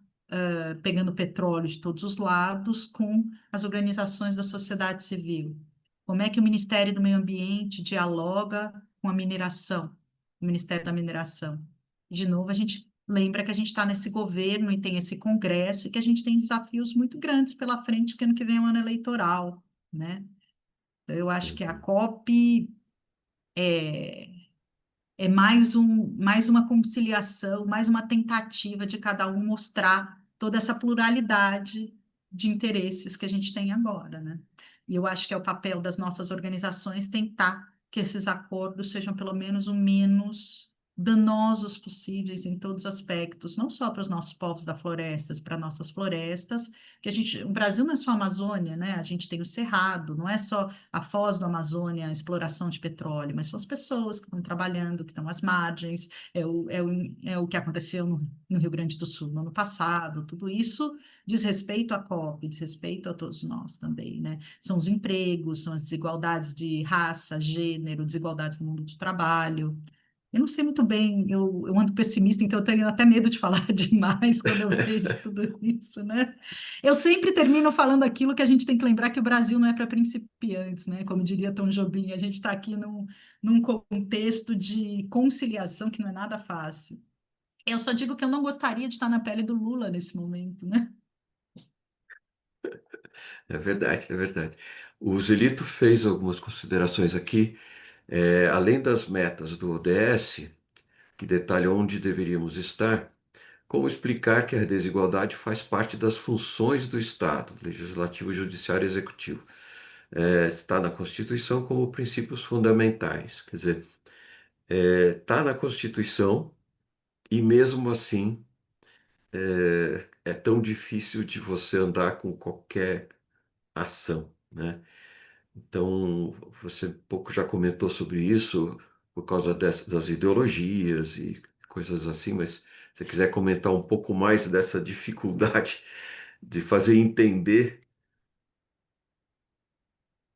pegando petróleo de todos os lados, com as organizações da sociedade civil. Como é que o Ministério do Meio Ambiente dialoga com a mineração, o Ministério da Mineração? De novo, a gente lembra que a gente está nesse governo e tem esse congresso e que a gente tem desafios muito grandes pela frente, que ano que vem é um ano eleitoral, né? Então, eu acho que a Uhum. COP é mais uma conciliação, mais uma tentativa de cada um mostrar toda essa pluralidade de interesses que a gente tem agora, né? E eu acho que é o papel das nossas organizações tentar que esses acordos sejam pelo menos o menos danosos possíveis em todos os aspectos, não só para os nossos povos da florestas, para nossas florestas, que o Brasil não é só a Amazônia, né? A gente tem o Cerrado, não é só a foz do Amazônia, a exploração de petróleo, mas são as pessoas que estão trabalhando, que estão às margens, é o que aconteceu no Rio Grande do Sul no ano passado, tudo isso diz respeito à COP, diz respeito a todos nós também, né? São os empregos, são as desigualdades de raça, gênero, desigualdades no mundo do trabalho. Eu não sei muito bem, eu ando pessimista, então eu tenho até medo de falar demais quando eu vejo tudo isso, né? Eu sempre termino falando aquilo que a gente tem que lembrar que o Brasil não é para principiantes, né? Como diria Tom Jobim, a gente está aqui num contexto de conciliação que não é nada fácil. Eu só digo que eu não gostaria de estar na pele do Lula nesse momento, né? É verdade, é verdade. O Zelito fez algumas considerações aqui, além das metas do ODS, que detalham onde deveríamos estar, como explicar que a desigualdade faz parte das funções do Estado, legislativo, judiciário e executivo. Está na Constituição como princípios fundamentais. Quer dizer, está na Constituição e mesmo assim é tão difícil de você andar com qualquer ação, né? Então, você um pouco já comentou sobre isso por causa das ideologias e coisas assim, mas se você quiser comentar um pouco mais dessa dificuldade de fazer entender.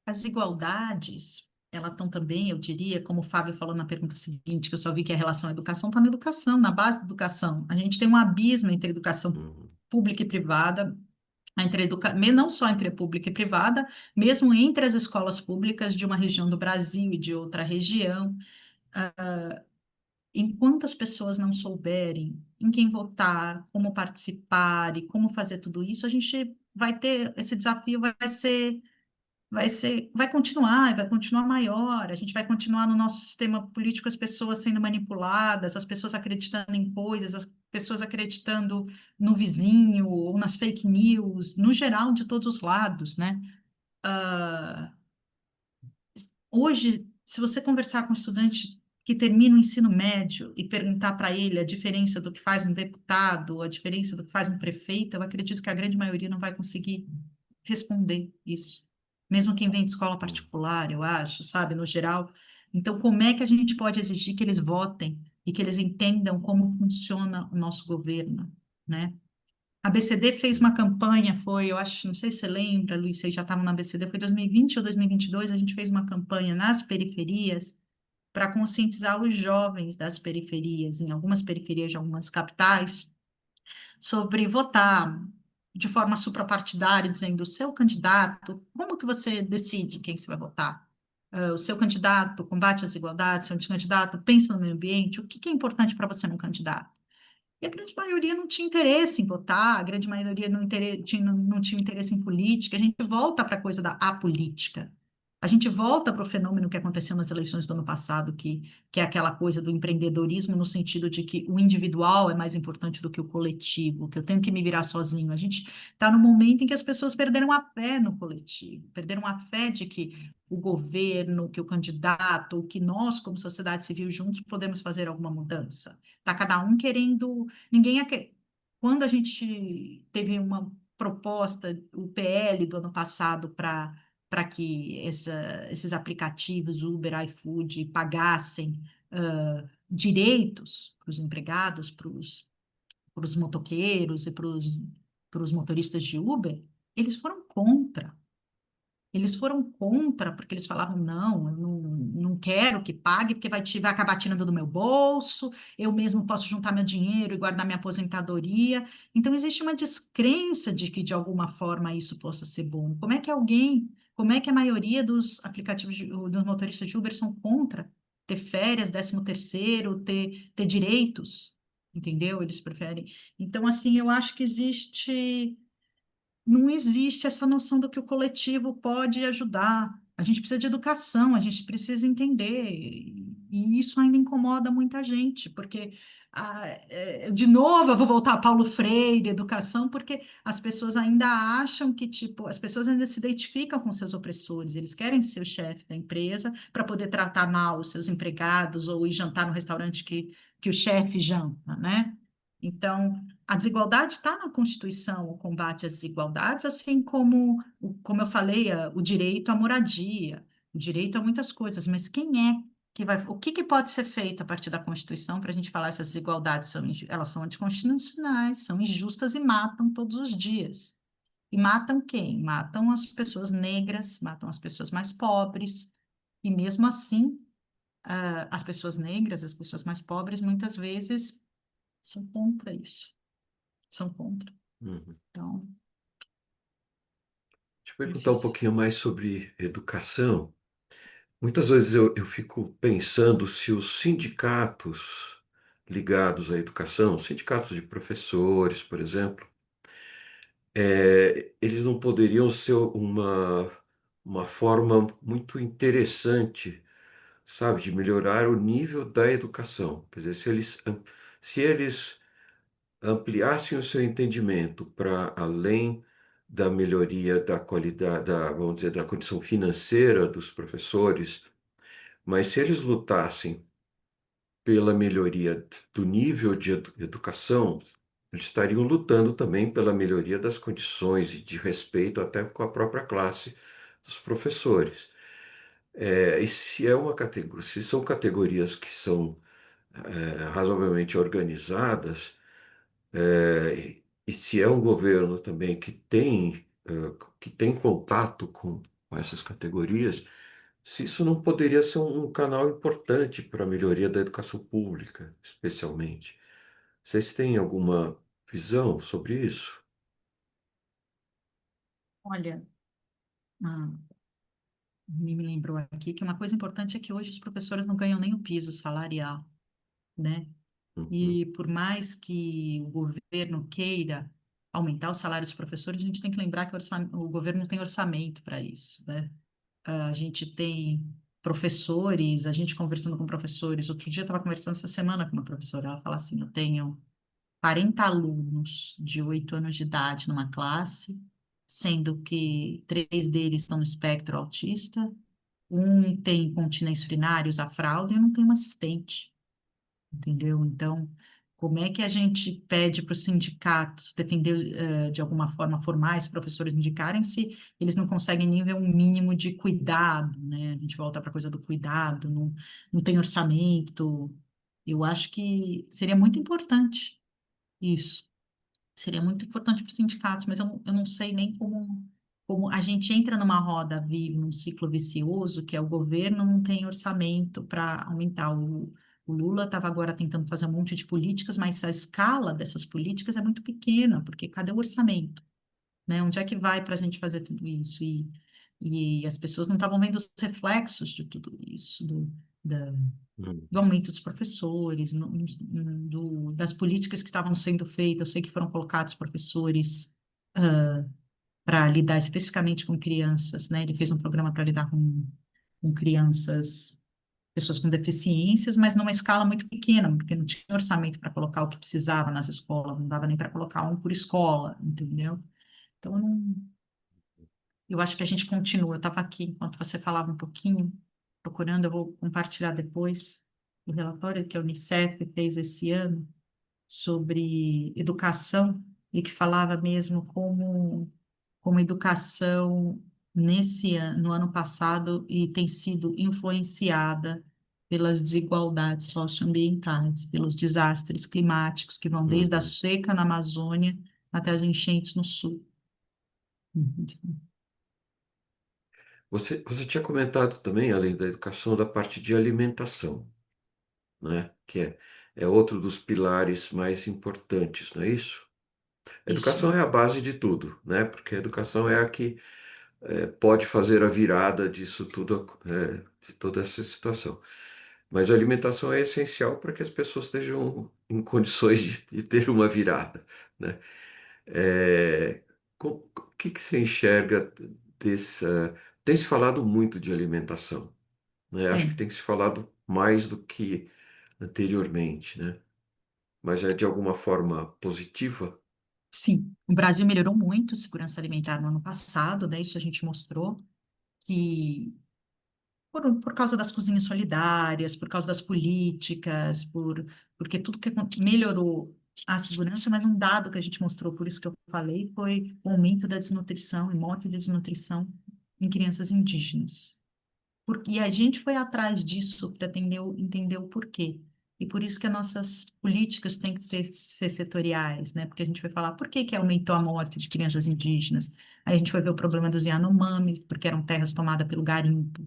As desigualdades, elas estão também, eu diria, como o Fábio falou na pergunta seguinte, que eu só vi que a relação à educação está na educação, na base da educação. A gente tem um abismo entre educação Uhum, pública e privada, não só entre a pública e privada, mesmo entre as escolas públicas de uma região do Brasil e de outra região. Enquanto as pessoas não souberem em quem votar, como participar e como fazer tudo isso, a gente vai ter esse desafio, vai continuar maior, a gente vai continuar no nosso sistema político, as pessoas sendo manipuladas, as pessoas acreditando em coisas, as pessoas acreditando no vizinho, ou nas fake news, no geral, de todos os lados, né? Hoje, se você conversar com um estudante que termina o ensino médio e perguntar para ele a diferença do que faz um deputado, a diferença do que faz um prefeito, eu acredito que a grande maioria não vai conseguir responder isso. Mesmo quem vem de escola uhum, particular, eu acho, sabe, no geral. Então, como é que a gente pode exigir que eles votem e que eles entendam como funciona o nosso governo, né? A BCD fez uma uhum, campanha, eu acho, não sei se você lembra, Luiz, vocês já estavam na BCD, foi 2020 ou 2022, a gente fez uma campanha nas periferias para conscientizar os jovens das periferias, em algumas periferias de algumas capitais, sobre votar de forma suprapartidária, dizendo o seu candidato, como que você decide quem você vai votar? O seu candidato combate as desigualdades, o seu candidato pensa no meio ambiente, o que que é importante para você no candidato? E a grande maioria não tinha interesse em votar, a grande maioria não tinha interesse em política. A gente volta para a coisa da apolítica. A gente volta para o fenômeno que aconteceu nas eleições do ano passado, que é aquela coisa do empreendedorismo, no sentido de que o individual é mais importante do que o coletivo, que eu tenho que me virar sozinho. A gente está no momento em que as pessoas perderam a fé no coletivo, perderam a fé de que o governo, que o candidato, que nós, como sociedade civil, juntos podemos fazer alguma mudança. Está cada um querendo. Ninguém é que... Quando a gente teve uma proposta, o PL do ano passado, para que esses aplicativos, Uber, iFood, pagassem direitos para os empregados, para os motoqueiros e para os motoristas de Uber, eles foram contra. Eles foram contra, porque eles falavam, não, eu não quero que pague, porque vai acabar tirando do meu bolso, eu mesmo posso juntar meu dinheiro e guardar minha aposentadoria. Então, existe uma descrença de que, de alguma forma, isso possa ser bom. Como é que a maioria dos aplicativos, dos motoristas de Uber são contra ter férias, 13º, ter direitos, entendeu? Eles preferem. Então, assim, eu acho que não existe essa noção do que o coletivo pode ajudar. A gente precisa de educação, a gente precisa entender. e isso ainda incomoda muita gente, porque, de novo, eu vou voltar a Paulo Freire, educação, porque as pessoas ainda acham que, tipo, as pessoas ainda se identificam com seus opressores, eles querem ser o chefe da empresa para poder tratar mal os seus empregados ou ir jantar no restaurante que o chefe janta, né? Então, a desigualdade está na Constituição, o combate às desigualdades, assim como, como eu falei, o direito à moradia, o direito a muitas coisas, mas quem é que vai, o que pode ser feito a partir da Constituição para a gente falar essas desigualdades são, elas são anticonstitucionais, são injustas e matam todos os dias. E matam quem? Matam as pessoas negras, matam as pessoas mais pobres, e mesmo assim, as pessoas negras, as pessoas mais pobres, muitas vezes são contra isso, são contra. Uhum. Então, Deixa eu perguntar um difícil. pouquinho mais sobre educação. Muitas vezes eu fico pensando se os sindicatos ligados à educação, sindicatos de professores, por exemplo, eles não poderiam ser uma forma muito interessante, sabe, de melhorar o nível da educação. Quer dizer, se eles ampliassem o seu entendimento para além da melhoria da qualidade, vamos dizer, da condição financeira dos professores, mas se eles lutassem pela melhoria do nível de educação, eles estariam lutando também pela melhoria das condições e de respeito até com a própria classe dos professores. E se é uma categoria, se são categorias que são razoavelmente organizadas, e se é um governo também que tem contato com essas categorias, se isso não poderia ser um canal importante para a melhoria da educação pública, especialmente. Vocês têm alguma visão sobre isso? Olha, ah, me lembrou aqui que uma coisa importante é que hoje os professores não ganham nem o piso salarial, né? Uhum, E por mais que o governo queira aumentar o salário dos professores, a gente tem que lembrar que o governo não tem orçamento para isso, né? A gente tem professores, a gente conversando com professores. Outro dia eu estava conversando essa semana com uma professora, ela fala assim: eu tenho 40 alunos de 8 anos de idade numa classe, sendo que 3 deles estão no espectro autista, um tem incontinência urinária, usa fralda, e eu não tenho uma assistente, entendeu? Então, como é que a gente pede para os sindicatos defender, de alguma forma, formar esses professores indicarem se eles não conseguem nível um mínimo de cuidado, né? A gente volta para a coisa do cuidado, não tem orçamento. Eu acho que seria muito importante isso. Seria muito importante para os sindicatos, mas eu não sei nem como a gente entra numa roda viva, num ciclo vicioso, que é o governo não tem orçamento para aumentar. O Lula estava agora tentando fazer um monte de políticas, mas a escala dessas políticas é muito pequena, porque cadê o orçamento? Né? Onde é que vai para a gente fazer tudo isso? E as pessoas não estavam vendo os reflexos de tudo isso, da, uhum, do aumento dos professores, das políticas que estavam sendo feitas. Eu sei que foram colocados professores para lidar especificamente com crianças, né? Ele fez um programa para lidar com crianças, pessoas com deficiências, mas numa escala muito pequena, porque não tinha orçamento para colocar o que precisava nas escolas, não dava nem para colocar um por escola, entendeu? Então, eu acho que a gente continua. Eu estava aqui enquanto você falava um pouquinho, procurando, eu vou compartilhar depois o relatório que a Unicef fez esse ano sobre educação e que falava mesmo como educação nesse ano, no ano passado e tem sido influenciada pelas desigualdades socioambientais, pelos desastres climáticos que vão desde a uhum. seca na Amazônia até as enchentes no sul. Você tinha comentado também, além da educação, da parte de alimentação, né? Que é outro dos pilares mais importantes, não é isso? A Isso, educação é a base de tudo, né? Porque a educação é a que pode fazer a virada disso tudo, de toda essa situação. Mas a alimentação é essencial para que as pessoas estejam em condições de ter uma virada, né? É, o que você enxerga desse? Tem se falado muito de alimentação, né? Acho que tem. tem se falado mais do que anteriormente, né? Mas é de alguma forma positiva. Sim, o Brasil melhorou muito a segurança alimentar no ano passado, né? Isso a gente mostrou que por causa das cozinhas solidárias, por causa das políticas, porque tudo que melhorou a segurança, mas um dado que a gente mostrou, por isso que eu falei, foi o aumento da desnutrição e morte de desnutrição em crianças indígenas. E a gente foi atrás disso para entender o porquê. E por isso que as nossas políticas têm que ser setoriais, né? Porque a gente vai falar por que que aumentou a morte de crianças indígenas. Aí a gente vai ver o problema dos Yanomami, porque eram terras tomadas pelo garimpo.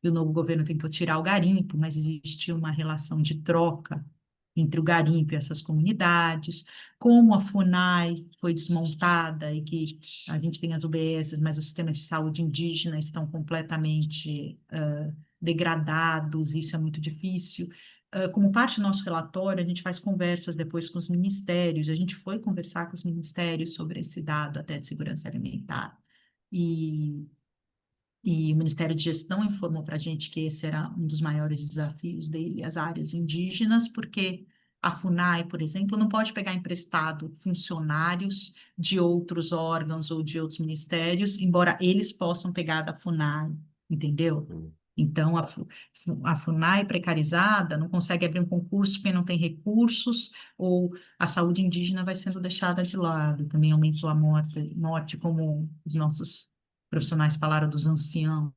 E o novo governo tentou tirar o garimpo, mas existia uma relação de troca entre o garimpo e essas comunidades. Como a FUNAI foi desmontada e que a gente tem as UBSs, mas os sistemas de saúde indígena estão completamente degradados, isso é muito difícil. Como parte do nosso relatório, a gente faz conversas depois com os ministérios, a gente foi conversar com os ministérios sobre esse dado até de segurança alimentar. E o Ministério de Gestão informou para a gente que esse era um dos maiores desafios dele, as áreas indígenas, porque a FUNAI, por exemplo, não pode pegar emprestado funcionários de outros órgãos ou de outros ministérios, embora eles possam pegar da FUNAI, entendeu? Hum. Então, a FUNAI precarizada não consegue abrir um concurso porque não tem recursos, ou a saúde indígena vai sendo deixada de lado. Também aumentou a morte como os nossos profissionais falaram dos anciãos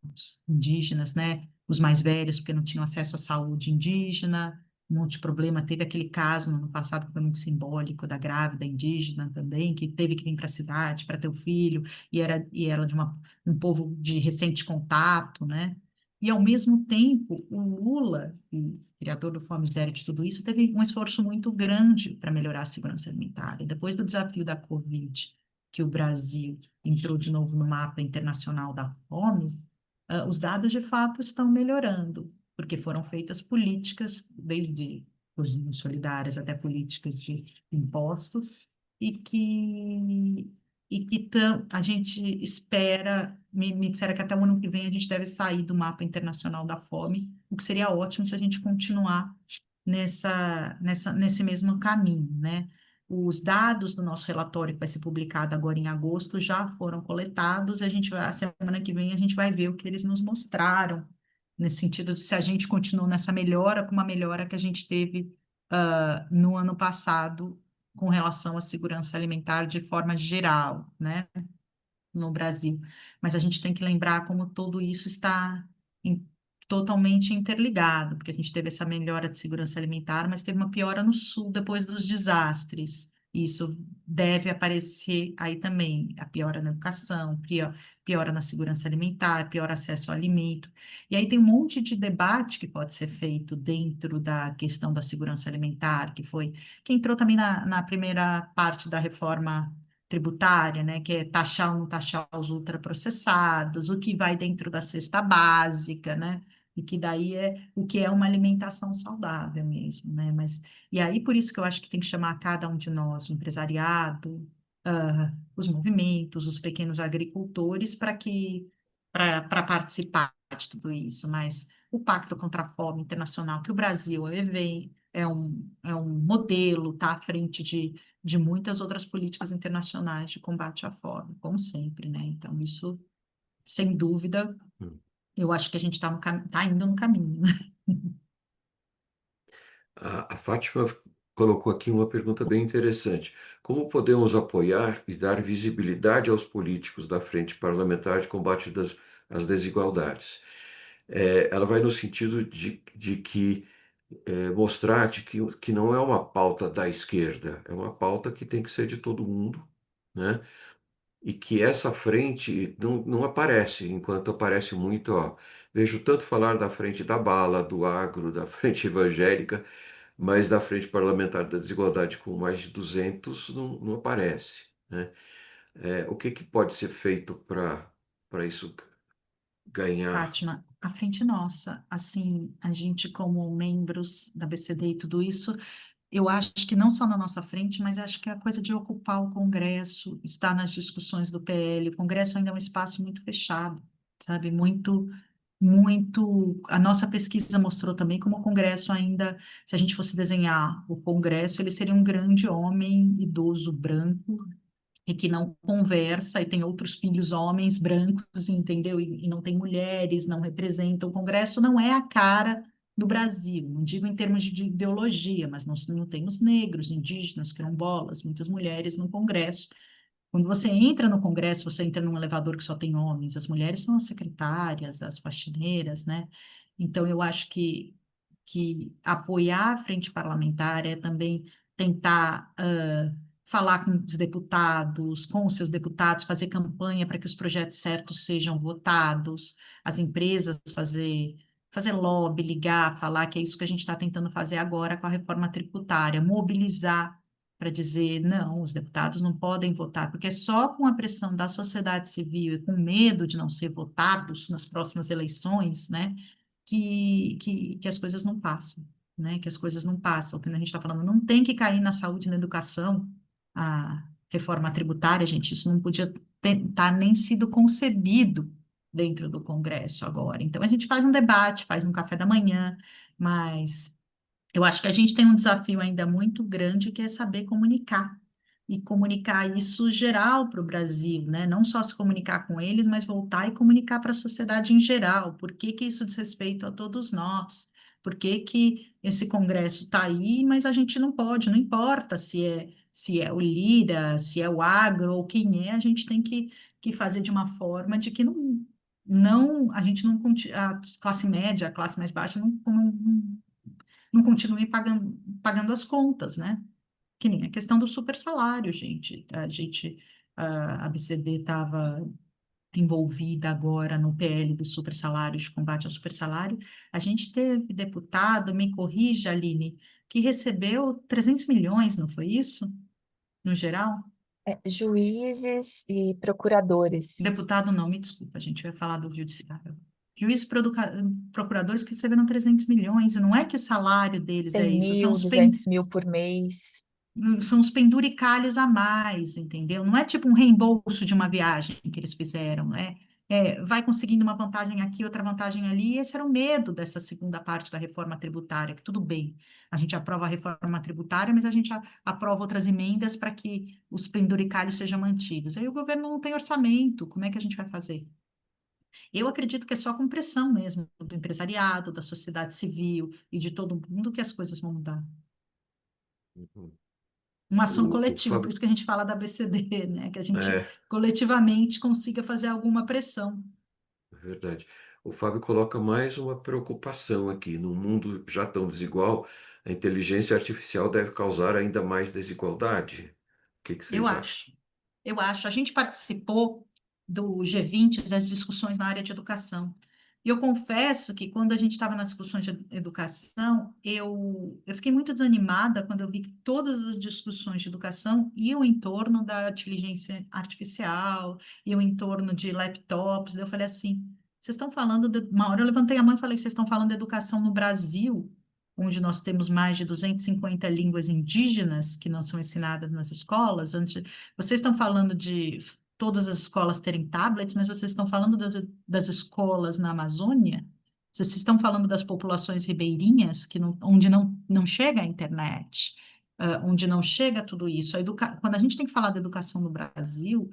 indígenas, né? Os mais velhos, porque não tinham acesso à saúde indígena, um monte de problema. Teve aquele caso no ano passado que foi muito simbólico, da grávida indígena também, que teve que vir para a cidade para ter o filho, e era de um povo de recente contato, né? E, ao mesmo tempo, o Lula, o criador do Fome Zero e de tudo isso, teve um esforço muito grande para melhorar a segurança alimentar. E depois do desafio da Covid, que o Brasil entrou de novo no mapa internacional da fome, os dados de fato estão melhorando, porque foram feitas políticas, desde cozinhas solidárias até políticas de impostos, e a gente espera, me disseram que até o ano que vem a gente deve sair do mapa internacional da fome, o que seria ótimo se a gente continuar nesse mesmo caminho, né? Os dados do nosso relatório, que vai ser publicado agora em agosto, já foram coletados, e a semana que vem a gente vai ver o que eles nos mostraram, nesse sentido de se a gente continuou nessa melhora, com uma melhora que a gente teve no ano passado, com relação à segurança alimentar de forma geral, né, no Brasil. Mas a gente tem que lembrar como tudo isso está em- totalmente interligado, porque a gente teve essa melhora de segurança alimentar, mas teve uma piora no sul depois dos desastres. Isso deve aparecer aí também, a piora na educação, piora na segurança alimentar, pior acesso ao alimento. E aí tem um monte de debate que pode ser feito dentro da questão da segurança alimentar, que entrou também na primeira parte da reforma tributária, né, que é taxar ou não taxar os ultraprocessados, o que vai dentro da cesta básica, né, e que daí é o que é uma alimentação saudável mesmo, né, e aí por isso que eu acho que tem que chamar cada um de nós, o empresariado, os movimentos, os pequenos agricultores, para participar de tudo isso, mas o Pacto contra a Fome Internacional, que o Brasil é um modelo, está à frente de muitas outras políticas internacionais de combate à fome, como sempre, né? Então, isso, sem dúvida, Hum. eu acho que a gente está indo no caminho, né? A Fátima colocou aqui uma pergunta bem interessante. Como podemos apoiar e dar visibilidade aos políticos da Frente Parlamentar de Combate às Desigualdades? Ela vai no sentido de que mostrar que não é uma pauta da esquerda, é uma pauta que tem que ser de todo mundo, né? E que essa frente não aparece, enquanto aparece muito, ó, vejo tanto falar da frente da bala, do agro, da frente evangélica, mas da frente parlamentar da desigualdade com mais de 200 não aparece, né? O que pode ser feito para isso ganhar? Fátima, à frente nossa, assim, a gente como membros da BCD e tudo isso, eu acho que não só na nossa frente, mas acho que a coisa de ocupar o Congresso, estar nas discussões do PL, o Congresso ainda é um espaço muito fechado, sabe, muito muito. A nossa pesquisa mostrou também como o Congresso ainda, se a gente fosse desenhar o Congresso, ele seria um grande homem idoso branco e que não conversa, e tem outros filhos homens brancos, entendeu? E não tem mulheres, não representam. O Congresso não é a cara do Brasil, não digo em termos de ideologia, mas nós não temos negros, indígenas, quilombolas, muitas mulheres no Congresso. Quando você entra no Congresso, você entra num elevador que só tem homens, as mulheres são as secretárias, as faxineiras, né? Então, eu acho que apoiar a frente parlamentar é também tentar falar com os deputados, com os seus deputados, fazer campanha para que os projetos certos sejam votados, as empresas fazer lobby, ligar, falar que é isso que a gente está tentando fazer agora com a reforma tributária, mobilizar para dizer, não, os deputados não podem votar, porque é só com a pressão da sociedade civil e com medo de não ser votados nas próximas eleições, né, que as coisas não passam, né, que as coisas não passam, que a gente está falando, não tem que cair na saúde e na educação, a reforma tributária, gente, isso não podia estar nem sido concebido dentro do Congresso agora. Então, a gente faz um debate, faz um café da manhã, mas eu acho que a gente tem um desafio ainda muito grande que é saber comunicar. E comunicar isso geral para o Brasil, né? Não só se comunicar com eles, mas voltar e comunicar para a sociedade em geral. Por que que isso diz respeito a todos nós? Por que que esse Congresso está aí, mas a gente não pode, não importa se é o Lira, se é o Agro ou quem é, a gente tem que fazer de uma forma de que a gente não, a classe média, a classe mais baixa não continue pagando as contas, né? Que nem a questão do super salário, gente. A ABCD estava envolvida agora no PL do super salário, de combate ao super salário. A gente teve deputado, me corrija, Aline, que recebeu 300 milhões, não foi isso? No geral? Juízes e procuradores, Deputado não, me desculpa, a gente vai falar do judiciário. Juízes procuradores que receberam 300 milhões, e não é que o salário deles 100 é isso, mil, 200 mil por mês. são os penduricalhos a mais, entendeu? Não é tipo um reembolso de uma viagem que eles fizeram, vai conseguindo uma vantagem aqui, outra vantagem ali, e esse era o medo dessa segunda parte da reforma tributária, que tudo bem, a gente aprova a reforma tributária, mas a gente aprova outras emendas para que os penduricalhos sejam mantidos. Aí o governo não tem orçamento, como é que a gente vai fazer? Eu acredito que é só com pressão mesmo do empresariado, da sociedade civil e de todo mundo que as coisas vão mudar. Uhum. Uma ação O coletiva, por Fábio, isso que a gente fala da BCD, né? Que a gente é coletivamente consiga fazer alguma pressão. verdade. O Fábio coloca mais uma preocupação aqui. Num mundo já tão desigual, a inteligência artificial deve causar ainda mais desigualdade. O que que Eu vocês acham? acho. Eu acho. A gente participou do G20 das discussões na área de educação. E eu confesso que quando a gente estava nas discussões de educação, eu fiquei muito desanimada quando eu vi que todas as discussões de educação iam em torno da inteligência artificial, iam em torno de laptops. Daí eu falei assim, vocês estão falando Uma hora eu levantei a mão e falei, vocês estão falando de educação no Brasil, onde nós temos mais de 250 línguas indígenas que não são ensinadas nas escolas, onde vocês estão falando de todas as escolas terem tablets, mas vocês estão falando das escolas na Amazônia? Vocês estão falando das populações ribeirinhas, onde não chega a internet, onde não chega tudo isso. Quando a gente tem que falar da educação no Brasil,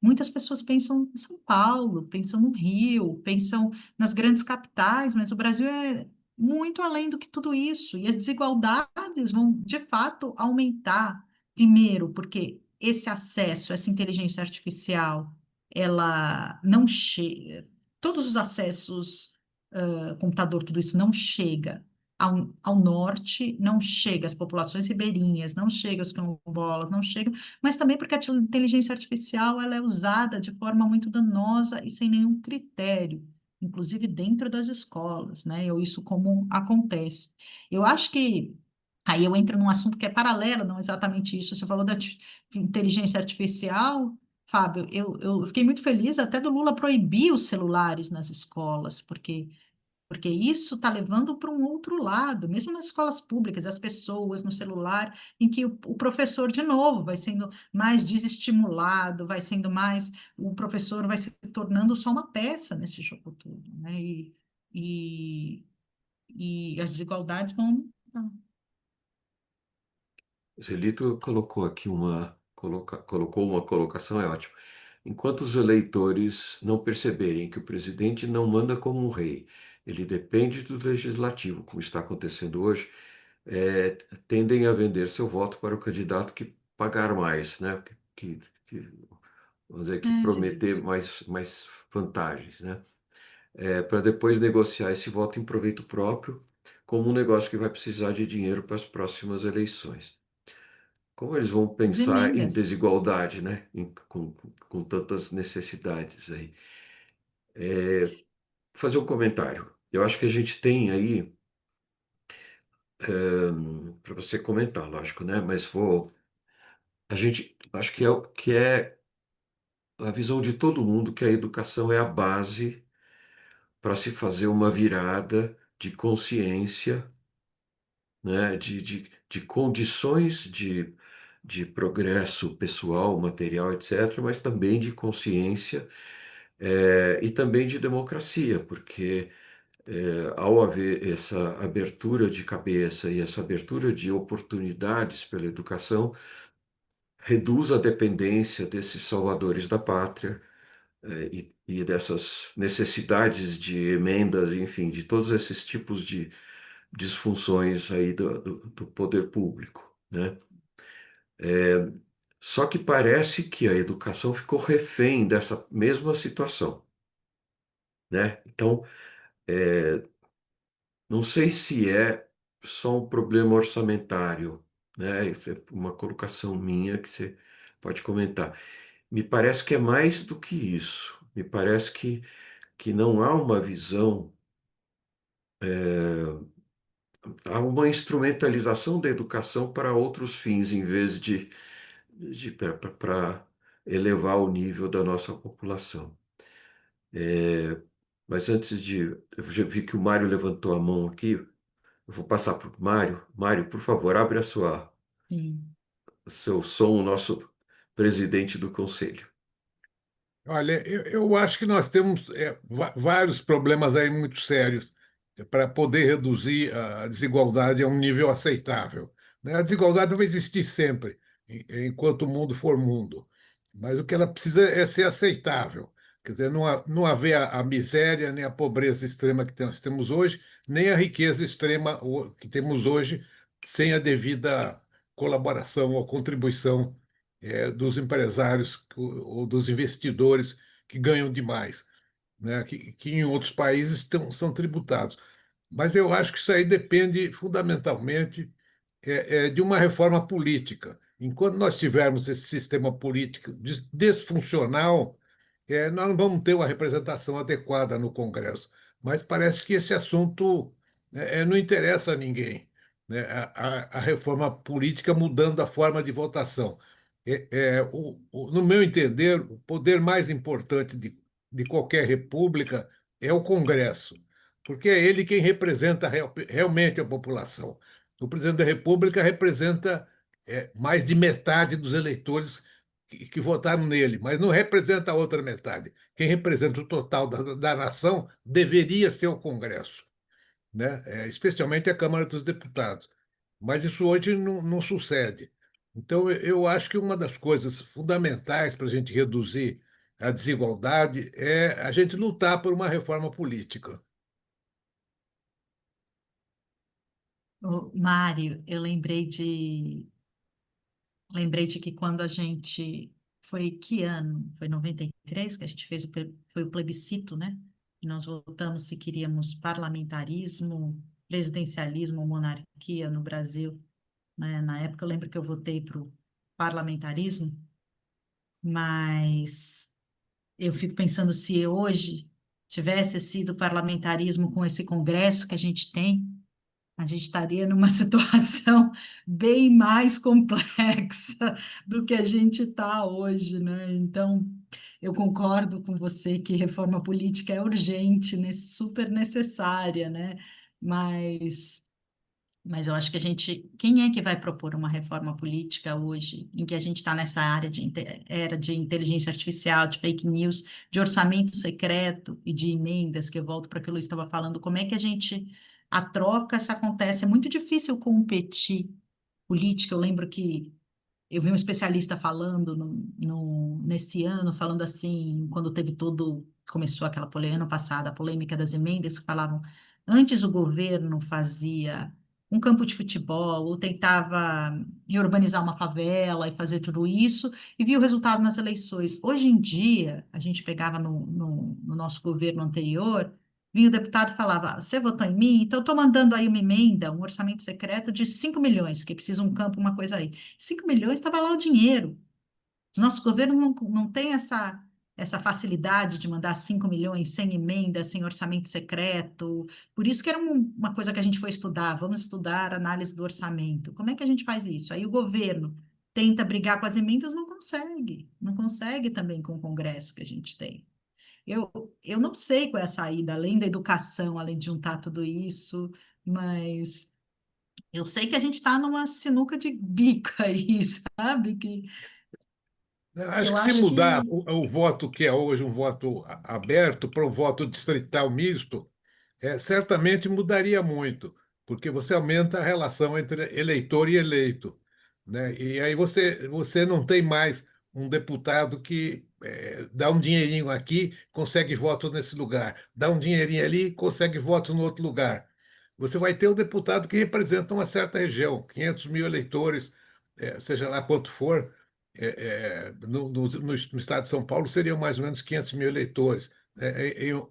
muitas pessoas pensam em São Paulo, pensam no Rio, pensam nas grandes capitais, mas o Brasil é muito além do que tudo isso, e as desigualdades vão, de fato, aumentar. Primeiro, porque esse acesso, essa inteligência artificial, ela não chega, todos os acessos, computador, tudo isso não chega ao norte, não chega às populações ribeirinhas, não chega aos quilombolas, não chega, mas também porque a inteligência artificial ela é usada de forma muito danosa e sem nenhum critério, inclusive dentro das escolas, né? Ou isso como acontece. Eu acho que aí eu entro num assunto que é paralelo, não exatamente isso. Você falou da inteligência artificial, Fábio. Eu fiquei muito feliz até do Lula proibir os celulares nas escolas, porque porque isso está levando para um outro lado, mesmo nas escolas públicas, as pessoas no celular, em que o professor, de novo, vai sendo mais desestimulado, o professor vai se tornando só uma peça nesse jogo todo, né? E, e as desigualdades vão. Zelito colocou aqui colocou uma colocação, é ótimo. Enquanto os eleitores não perceberem que o presidente não manda como um rei, ele depende do legislativo, como está acontecendo hoje, é, tendem a vender seu voto para o candidato que pagar mais, né? Vamos dizer, que prometer Gente, mais vantagens, né? Para depois negociar esse voto em proveito próprio, como um negócio que vai precisar de dinheiro para as próximas eleições. Como eles vão as pensar em emendas. desigualdade, né? Com tantas necessidades aí. Vou fazer um comentário. Eu acho que a gente tem aí, para você comentar, lógico, né? Mas a gente, acho que é a visão de todo mundo que a educação é a base para se fazer uma virada de consciência, né? De condições de progresso pessoal, material, etc., mas também de consciência e também de democracia, porque ao haver essa abertura de cabeça e essa abertura de oportunidades pela educação, reduz a dependência desses salvadores da pátria e dessas necessidades de emendas, enfim, de todos esses tipos de disfunções aí do poder público, né? Só que parece que a educação ficou refém dessa mesma situação, né? Então, não sei se é só um problema orçamentário, né? Isso é uma colocação minha que você pode comentar. Me parece que é mais do que isso. Me parece que não há uma visão, há uma instrumentalização da educação para outros fins, em vez para elevar o nível da nossa população. Mas antes eu já vi que o Mário levantou a mão aqui. Eu vou passar para o Mário. Mário, por favor, abre Sim. seu som, o nosso presidente do conselho. Olha, eu acho que nós temos vários problemas aí muito sérios para poder reduzir a desigualdade a um nível aceitável, né? A desigualdade vai existir sempre, enquanto o mundo for mundo, mas o que ela precisa é ser aceitável. Quer dizer, não haver a miséria nem a pobreza extrema que nós temos hoje, nem a riqueza extrema que temos hoje, sem a devida colaboração ou contribuição dos empresários ou dos investidores que ganham demais, né, que em outros países são tributados. Mas eu acho que isso aí depende fundamentalmente de uma reforma política. Enquanto nós tivermos esse sistema político desfuncional, nós não vamos ter uma representação adequada no Congresso. Mas parece que esse assunto não interessa a ninguém, né? A reforma política mudando a forma de votação. No meu entender, o poder mais importante de qualquer república é o Congresso, porque é ele quem representa realmente a população. O presidente da República representa mais de metade dos eleitores que votaram nele, mas não representa a outra metade. Quem representa o total da nação deveria ser o Congresso, né? Especialmente a Câmara dos Deputados. Mas isso hoje não sucede. Então, eu acho que uma das coisas fundamentais para a gente reduzir a desigualdade é a gente lutar por uma reforma política. Mário, eu lembrei de que quando a gente foi que ano? Foi 93 que a gente fez foi o plebiscito, né? E nós votamos se queríamos parlamentarismo, presidencialismo ou monarquia no Brasil, né? Na época eu lembro que eu votei para o parlamentarismo, mas eu fico pensando se hoje tivesse sido parlamentarismo com esse Congresso que a gente tem, a gente estaria numa situação bem mais complexa do que a gente está hoje, né? Então, Eu concordo com você que reforma política é urgente, super necessária, né? Mas, mas eu acho que quem é que vai propor uma reforma política hoje, em que a gente está nessa área era de inteligência artificial, de fake news, de orçamento secreto e de emendas, que eu volto para o que o Luiz estava falando, como é que a troca se acontece? É muito difícil competir política. Eu lembro que eu vi um especialista falando nesse ano, falando assim, quando começou aquela ano passado, a polêmica das emendas, que falavam, antes o governo fazia um campo de futebol, ou tentava urbanizar uma favela e fazer tudo isso, e via o resultado nas eleições. Hoje em dia, a gente pegava no nosso governo anterior, vinha o deputado e falava, você votou em mim? Então eu estou mandando aí uma emenda, um orçamento secreto de 5 milhões, que precisa um campo, uma coisa aí. 5 milhões estava lá o dinheiro. Os nossos governos não têm essa facilidade de mandar 5 milhões sem emenda, sem orçamento secreto. Por isso que era uma coisa que a gente foi estudar. Vamos estudar análise do orçamento. Como é que a gente faz isso? Aí o governo tenta brigar com as emendas, não consegue. Não consegue também com o Congresso que a gente tem. Eu, eu não sei qual é a saída, além da educação, além de juntar tudo isso, mas eu sei que a gente está numa sinuca de bico aí, sabe? Que Acho eu que se acho mudar que o voto que é hoje um voto aberto para um voto distrital misto, certamente mudaria muito, porque você aumenta a relação entre eleitor e eleito, né? E aí você não tem mais um deputado que dá um dinheirinho aqui, consegue votos nesse lugar, dá um dinheirinho ali, consegue votos no outro lugar. Você vai ter um deputado que representa uma certa região, 500 mil eleitores, seja lá quanto for. No estado de São Paulo seriam mais ou menos 500 mil eleitores.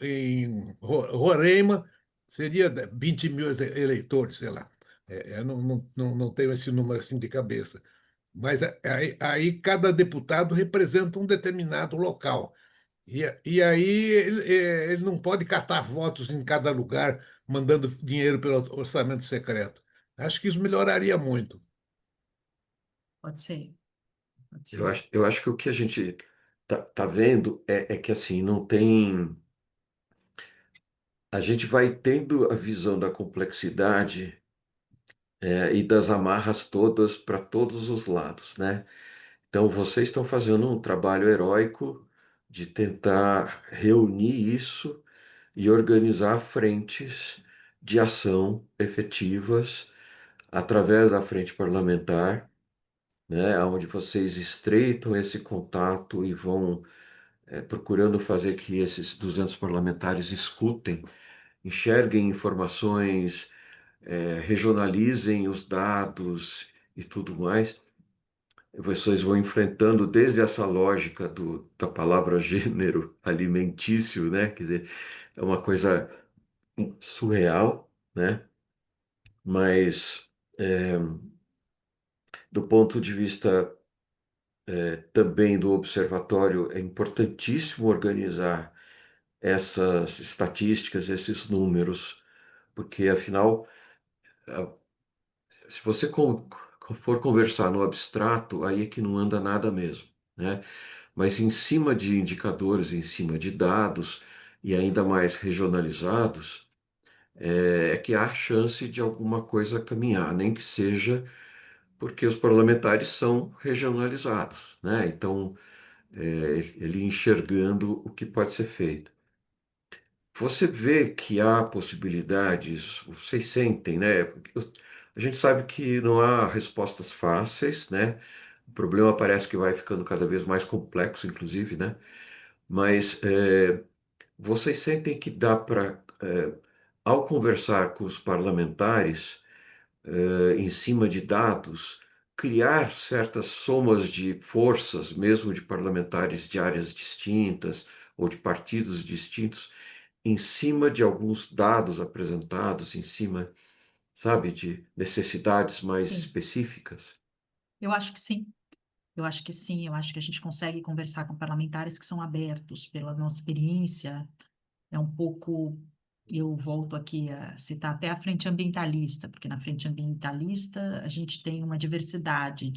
Em Roraima seria 20 mil eleitores, sei lá. Eu não tenho esse número assim de cabeça. Mas aí cada deputado representa um determinado local. E aí ele não pode catar votos em cada lugar, mandando dinheiro pelo orçamento secreto. Acho que isso melhoraria muito. pode ser, pode Eu ser. acho, eu acho que o que a gente tá vendo é que assim, não tem. A gente vai tendo a visão da complexidade, e das amarras todas para todos os lados, né? Então, vocês estão fazendo um trabalho heróico de tentar reunir isso e organizar frentes de ação efetivas através da frente parlamentar, né? Onde vocês estreitam esse contato e vão procurando fazer que esses 200 parlamentares escutem, enxerguem informações, regionalizem os dados e tudo mais. Vocês vão enfrentando desde essa lógica da palavra gênero alimentício, né? Quer dizer, é uma coisa surreal, né? Mas do ponto de vista também do observatório, é importantíssimo organizar essas estatísticas, esses números, porque afinal, se você for conversar no abstrato, aí é que não anda nada mesmo, né? Mas em cima de indicadores, em cima de dados e ainda mais regionalizados, é que há chance de alguma coisa caminhar, nem que seja porque os parlamentares são regionalizados, né? Então, ele enxergando o que pode ser feito. Você vê que há possibilidades, vocês sentem, né? A gente sabe que não há respostas fáceis, né? O problema parece que vai ficando cada vez mais complexo, inclusive, né? Mas vocês sentem que dá para, ao conversar com os parlamentares, em cima de dados, criar certas somas de forças, mesmo de parlamentares de áreas distintas ou de partidos distintos, em cima de alguns dados apresentados, em cima, sabe, de necessidades mais Sim, específicas? eu acho que sim. Eu acho que sim. Eu acho que a gente consegue conversar com parlamentares que são abertos pela nossa experiência. É um pouco. Eu volto aqui a citar até a frente ambientalista, porque na frente ambientalista a gente tem uma diversidade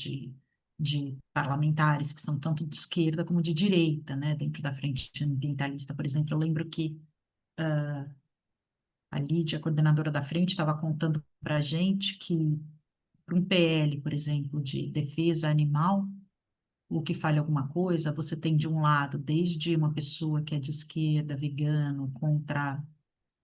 de parlamentares que são tanto de esquerda como de direita, né, dentro da frente ambientalista, por exemplo. Eu lembro que a Lídia, a coordenadora da frente, estava contando para a gente que, para um PL, por exemplo, de defesa animal, o que falha alguma coisa, você tem de um lado, desde uma pessoa que é de esquerda, vegano, contra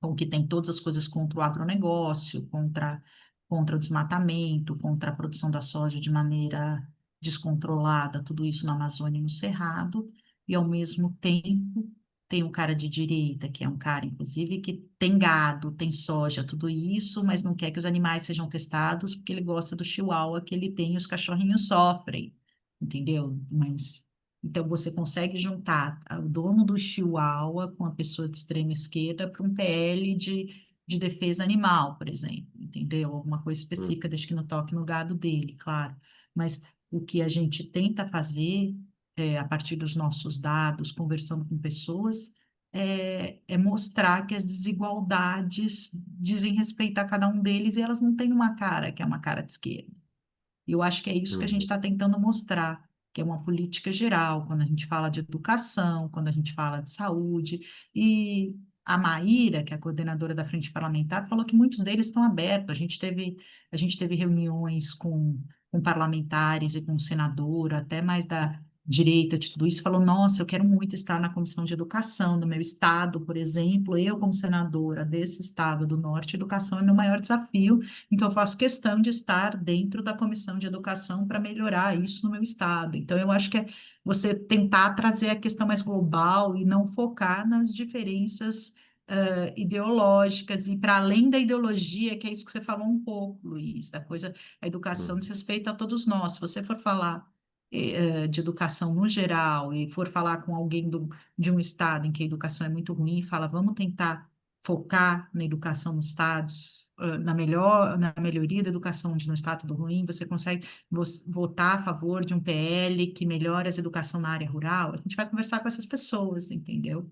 ou que tem todas as coisas contra o agronegócio, contra o desmatamento, contra a produção da soja de maneira descontrolada, tudo isso na Amazônia e no Cerrado, e ao mesmo tempo tem um cara de direita, que é um cara, inclusive, que tem gado, tem soja, tudo isso, mas não quer que os animais sejam testados porque ele gosta do chihuahua que ele tem e os cachorrinhos sofrem, entendeu? Mas então, você consegue juntar o dono do Chihuahua com a pessoa de extrema esquerda para um PL de defesa animal, por exemplo, entendeu? Alguma coisa Hum, específica, desde que não toque no gado dele, claro. Mas o que a gente tenta fazer, a partir dos nossos dados, conversando com pessoas, é mostrar que as desigualdades dizem respeito a cada um deles e elas não têm uma cara que é uma cara de esquerda. E eu acho que é isso que a gente uhum, está tentando mostrar, que é uma política geral, quando a gente fala de educação, quando a gente fala de saúde. E a Maíra, que é a coordenadora da Frente Parlamentar, falou que muitos deles estão abertos. A gente teve reuniões com parlamentares e com senador, até mais da direita de tudo isso, falou, nossa, eu quero muito estar na comissão de educação do meu estado, por exemplo, eu como senadora desse estado do Norte, educação é meu maior desafio, então, eu faço questão de estar dentro da comissão de educação para melhorar isso no meu estado. Então, eu acho que é você tentar trazer a questão mais global e não focar nas diferenças ideológicas e para além da ideologia, que é isso que você falou um pouco, Luiz, da coisa, a educação diz uhum, respeito a todos nós. Se você for falar de educação no geral e for falar com alguém de um estado em que a educação é muito ruim, fala, vamos tentar focar na educação nos estados, na melhoria da educação onde no estado do ruim, você consegue votar a favor de um PL que melhora a educação na área rural, a gente vai conversar com essas pessoas, entendeu?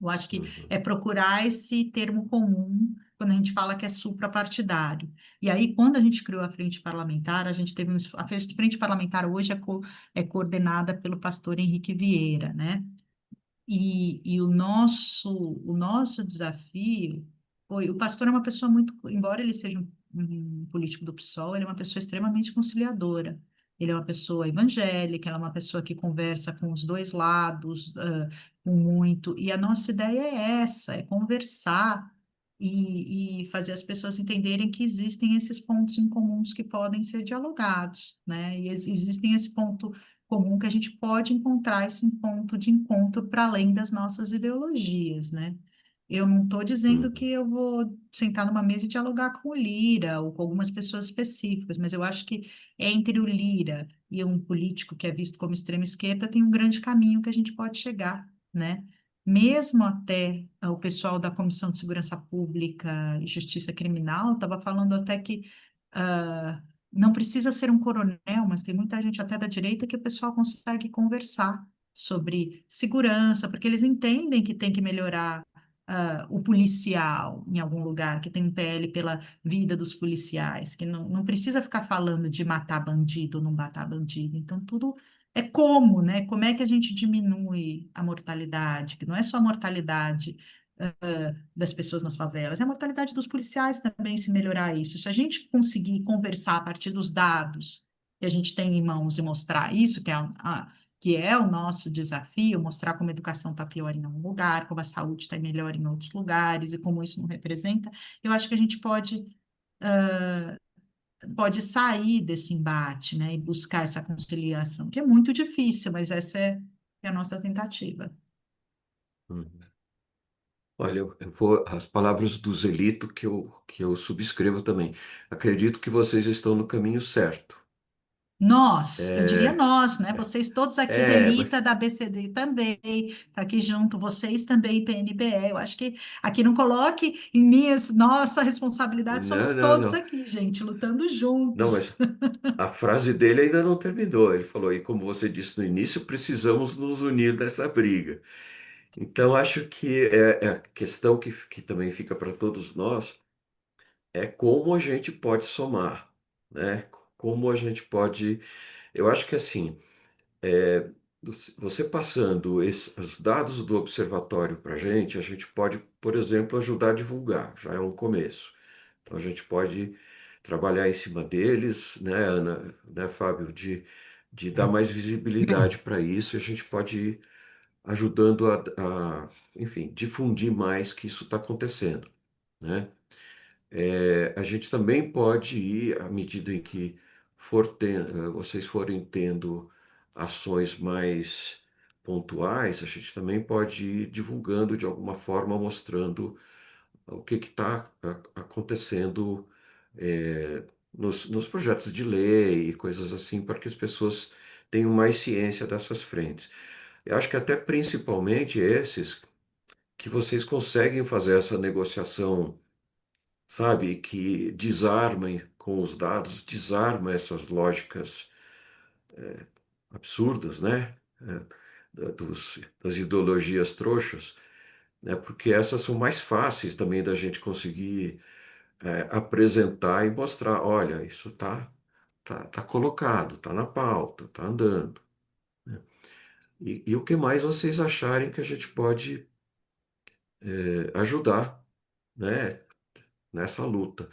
Eu acho que uhum, é procurar esse termo comum quando a gente fala que é suprapartidário. E aí, quando a gente criou a frente parlamentar, a gente teve a frente parlamentar hoje é coordenada pelo pastor Henrique Vieira, né? E o nosso desafio foi, o pastor é uma pessoa muito, embora ele seja um político do PSOL, ele é uma pessoa extremamente conciliadora. Ele é uma pessoa evangélica, ela é uma pessoa que conversa com os dois lados, com muito. E a nossa ideia é essa, é conversar e fazer as pessoas entenderem que existem esses pontos em comuns que podem ser dialogados, né? E existem esse ponto comum que a gente pode encontrar esse ponto de encontro para além das nossas ideologias, né? Eu não estou dizendo que uhum, eu vou sentar numa mesa e dialogar com o Lira ou com algumas pessoas específicas, mas eu acho que entre o Lira e um político que é visto como extrema esquerda tem um grande caminho que a gente pode chegar, né? Mesmo até o pessoal da Comissão de Segurança Pública e Justiça Criminal estava falando até que não precisa ser um coronel, mas tem muita gente até da direita que o pessoal consegue conversar sobre segurança, porque eles entendem que tem que melhorar o policial em algum lugar, que tem um PL pela vida dos policiais, que não precisa ficar falando de matar bandido ou não matar bandido. Então, tudo é como, né? Como é que a gente diminui a mortalidade, que não é só a mortalidade das pessoas nas favelas, é a mortalidade dos policiais também, se melhorar isso. Se a gente conseguir conversar a partir dos dados que a gente tem em mãos e mostrar isso, que é o nosso desafio, mostrar como a educação está pior em um lugar, como a saúde está melhor em outros lugares e como isso não representa, eu acho que a gente pode sair desse embate, né, e buscar essa conciliação, que é muito difícil, mas essa é a nossa tentativa. uhum. Olha, eu vou, as palavras do Zelito que eu subscrevo também. Acredito que vocês estão no caminho certo. Nós, eu diria É, nós, né? Vocês todos aqui, mas Zelita da BCD também, tá aqui junto, vocês também, PNBE. Eu acho que aqui não coloque em nossa responsabilidade, não, somos não, todos não. aqui, gente, lutando Não, juntos. mas a frase dele ainda não terminou. Ele falou, e como você disse no início, precisamos nos unir dessa briga. Então, acho que é a questão que também fica para todos nós é como a gente pode somar, né? Como a gente pode Eu acho que assim, é, você passando os dados do observatório para a gente pode, por exemplo, ajudar a divulgar, já é um começo. Então a gente pode trabalhar em cima deles, né, Ana, né, Fábio, de dar mais visibilidade para isso, e a gente pode ir ajudando enfim, difundir mais que isso está acontecendo, né? A gente também pode ir, à medida em que vocês forem tendo ações mais pontuais, a gente também pode ir divulgando de alguma forma, mostrando o que está acontecendo nos projetos de lei e coisas assim, para que as pessoas tenham mais ciência dessas frentes. Eu acho que até principalmente esses que vocês conseguem fazer essa negociação, sabe, que desarmem com os dados, desarma essas lógicas absurdas, né? Das ideologias trouxas, né? Porque essas são mais fáceis também da gente conseguir apresentar e mostrar, olha, isso tá colocado, tá na pauta, tá andando, né? E o que mais vocês acharem que a gente pode ajudar, né, nessa luta.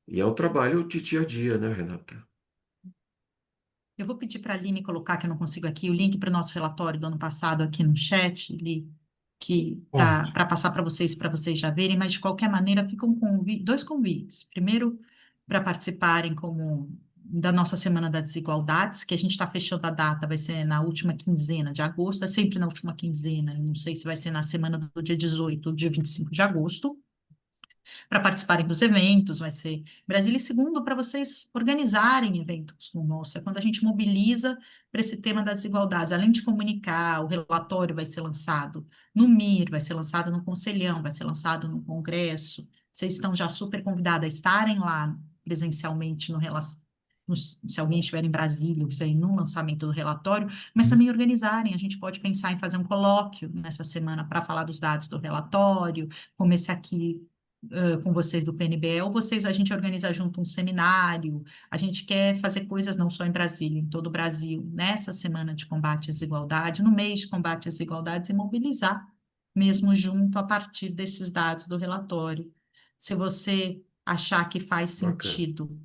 E é um trabalho de dia a dia, né, Renata? Eu vou pedir para a Aline colocar, que eu não consigo aqui, o link para o nosso relatório do ano passado aqui no chat, Li, que Ótimo. para passar para vocês já verem, mas de qualquer maneira ficam dois convites. Primeiro, para participarem da nossa Semana das Desigualdades, que a gente está fechando a data, vai ser na última quinzena de agosto, é sempre na última quinzena, não sei se vai ser na semana do dia 18 ou dia 25 de agosto, para participarem dos eventos, vai ser em Brasília. E segundo, para vocês organizarem eventos como o nosso, é quando a gente mobiliza para esse tema das desigualdades, além de comunicar, o relatório vai ser lançado no MIR, vai ser lançado no Conselhão, vai ser lançado no Congresso. Vocês estão já super convidados a estarem lá presencialmente se alguém estiver em Brasília, ou quiser ir no lançamento do relatório, mas também organizarem. A gente pode pensar em fazer um colóquio nessa semana para falar dos dados do relatório, como esse aqui com vocês do PNBE, ou a gente organiza junto um seminário, a gente quer fazer coisas não só em Brasília, em todo o Brasil, nessa semana de combate à desigualdade, no mês de combate às desigualdades, e mobilizar mesmo junto a partir desses dados do relatório. Se você achar que faz Bacana. sentido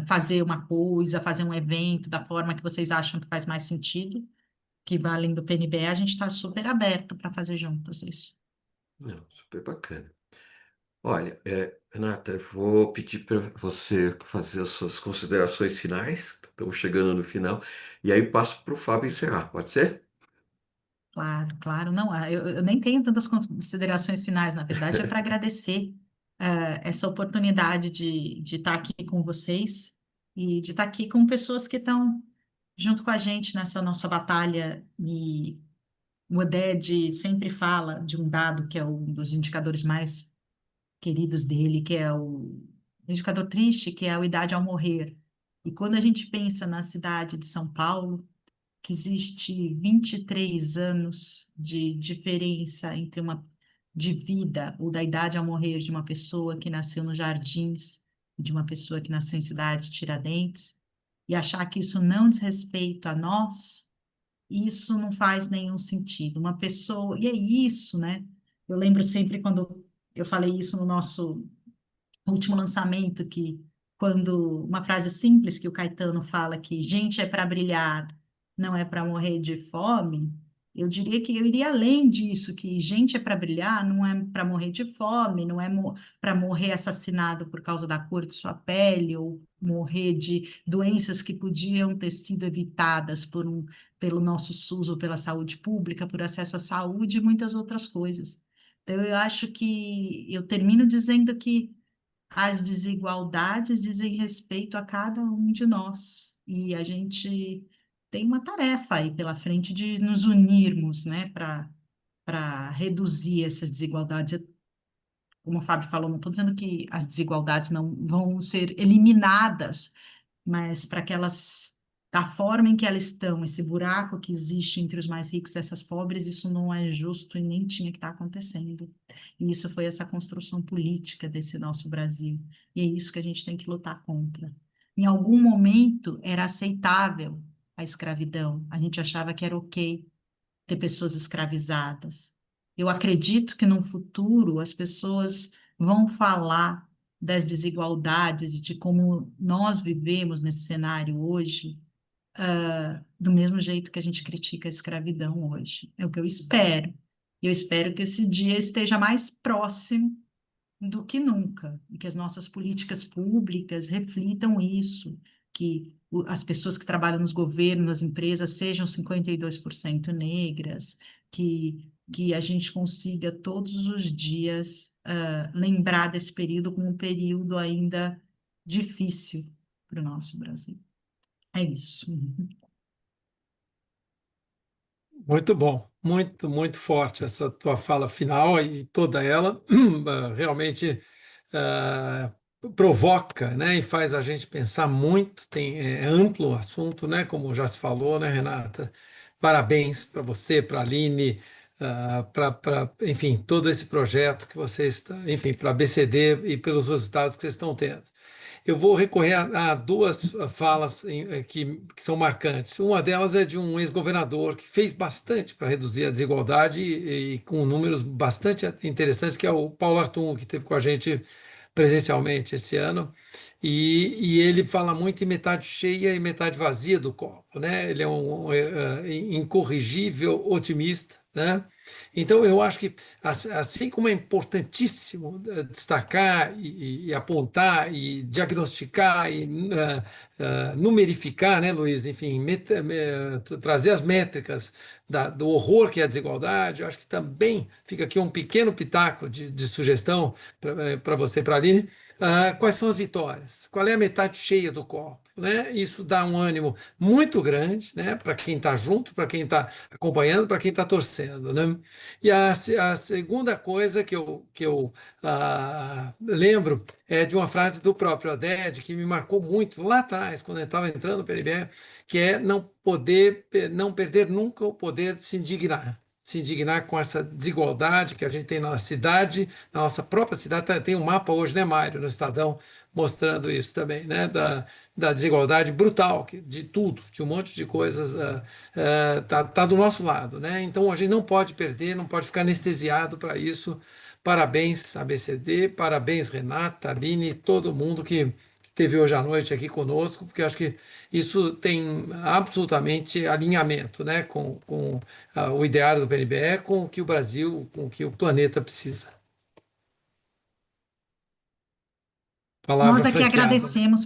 fazer uma coisa, fazer um evento da forma que vocês acham que faz mais sentido, que vai além do PNBE, a gente está super aberto para fazer juntos isso. Não, super bacana. Olha, Renata, eu vou pedir para você fazer as suas considerações finais, estamos chegando no final, e aí passo para o Fábio encerrar, pode ser? Claro, claro. Não, eu nem tenho tantas considerações finais, na verdade, é para agradecer essa oportunidade de estar aqui com vocês e de estar aqui com pessoas que estão junto com a gente nessa nossa batalha. E o Oded sempre fala de um dado que é um dos indicadores mais queridos dele, que é o indicador triste, que é a idade ao morrer. E quando a gente pensa na cidade de São Paulo, que existe 23 anos de diferença entre de vida ou da idade ao morrer de uma pessoa que nasceu nos Jardins e de uma pessoa que nasceu em cidade de Tiradentes, e achar que isso não diz respeito a nós, isso não faz nenhum sentido. Uma pessoa, e é isso, né? Eu lembro sempre quando eu falei isso no nosso último lançamento, que quando uma frase simples que o Caetano fala que gente é para brilhar, não é para morrer de fome, eu diria que eu iria além disso, que gente é para brilhar, não é para morrer de fome, não é para morrer assassinado por causa da cor de sua pele, ou morrer de doenças que podiam ter sido evitadas pelo nosso SUS ou pela saúde pública, por acesso à saúde e muitas outras coisas. Então, eu acho que eu termino dizendo que as desigualdades dizem respeito a cada um de nós, e a gente tem uma tarefa aí pela frente de nos unirmos, né, para reduzir essas desigualdades. Como o Fábio falou, não estou dizendo que as desigualdades não vão ser eliminadas, mas para que elas, da forma em que elas estão, esse buraco que existe entre os mais ricos e essas pobres, isso não é justo e nem tinha que estar acontecendo. E isso foi essa construção política desse nosso Brasil. E é isso que a gente tem que lutar contra. Em algum momento era aceitável a escravidão. A gente achava que era ok ter pessoas escravizadas. Eu acredito que no futuro as pessoas vão falar das desigualdades e de como nós vivemos nesse cenário hoje, do mesmo jeito que a gente critica a escravidão hoje. É o que eu espero. Eu espero que esse dia esteja mais próximo do que nunca, e que as nossas políticas públicas reflitam isso, que as pessoas que trabalham nos governos, nas empresas, sejam 52% negras, que a gente consiga todos os dias lembrar desse período como um período ainda difícil para o nosso Brasil. É isso. Muito bom, muito forte essa tua fala final e toda ela realmente ah, provoca, né, e faz a gente pensar muito. É amplo o assunto, né, como já se falou, né, Renata? Parabéns para você, para a Aline, enfim, todo esse projeto que vocês estão, enfim, para a BCD e pelos resultados que vocês estão tendo. Eu vou recorrer a duas falas que são marcantes. Uma delas é de um ex-governador que fez bastante para reduzir a desigualdade e com números bastante interessantes, que é o Paulo Artung, que esteve com a gente presencialmente esse ano. E ele fala muito em metade cheia e metade vazia do copo, né? Ele é um incorrigível otimista, né? Então, eu acho que, assim como é importantíssimo destacar e apontar e diagnosticar e numerificar, né, Luiz? Enfim, trazer as métricas do horror que é a desigualdade, eu acho que também fica aqui um pequeno pitaco de sugestão para você, para a Aline. Quais são as vitórias? Qual é a metade cheia do copo? Né? Isso dá um ânimo muito grande, né, para quem está junto, para quem está acompanhando, para quem está torcendo. Né? E a segunda coisa que eu lembro é de uma frase do próprio Haddad que me marcou muito lá atrás, quando eu estava entrando no PNB, que é não perder nunca o poder de se indignar. Se indignar com essa desigualdade que a gente tem na nossa cidade, na nossa própria cidade. Tem um mapa hoje, né, Mário, no Estadão, mostrando isso também, né, da desigualdade brutal, de tudo, de um monte de coisas, tá do nosso lado, né? Então a gente não pode perder, não pode ficar anestesiado para isso. Parabéns, ABCD, parabéns, Renata, Aline, todo mundo que esteve hoje à noite aqui conosco, porque eu acho que isso tem absolutamente alinhamento, né, com o ideário do PNBE, com o que o Brasil, com o que o planeta precisa. Nós Palavra aqui franqueada. agradecemos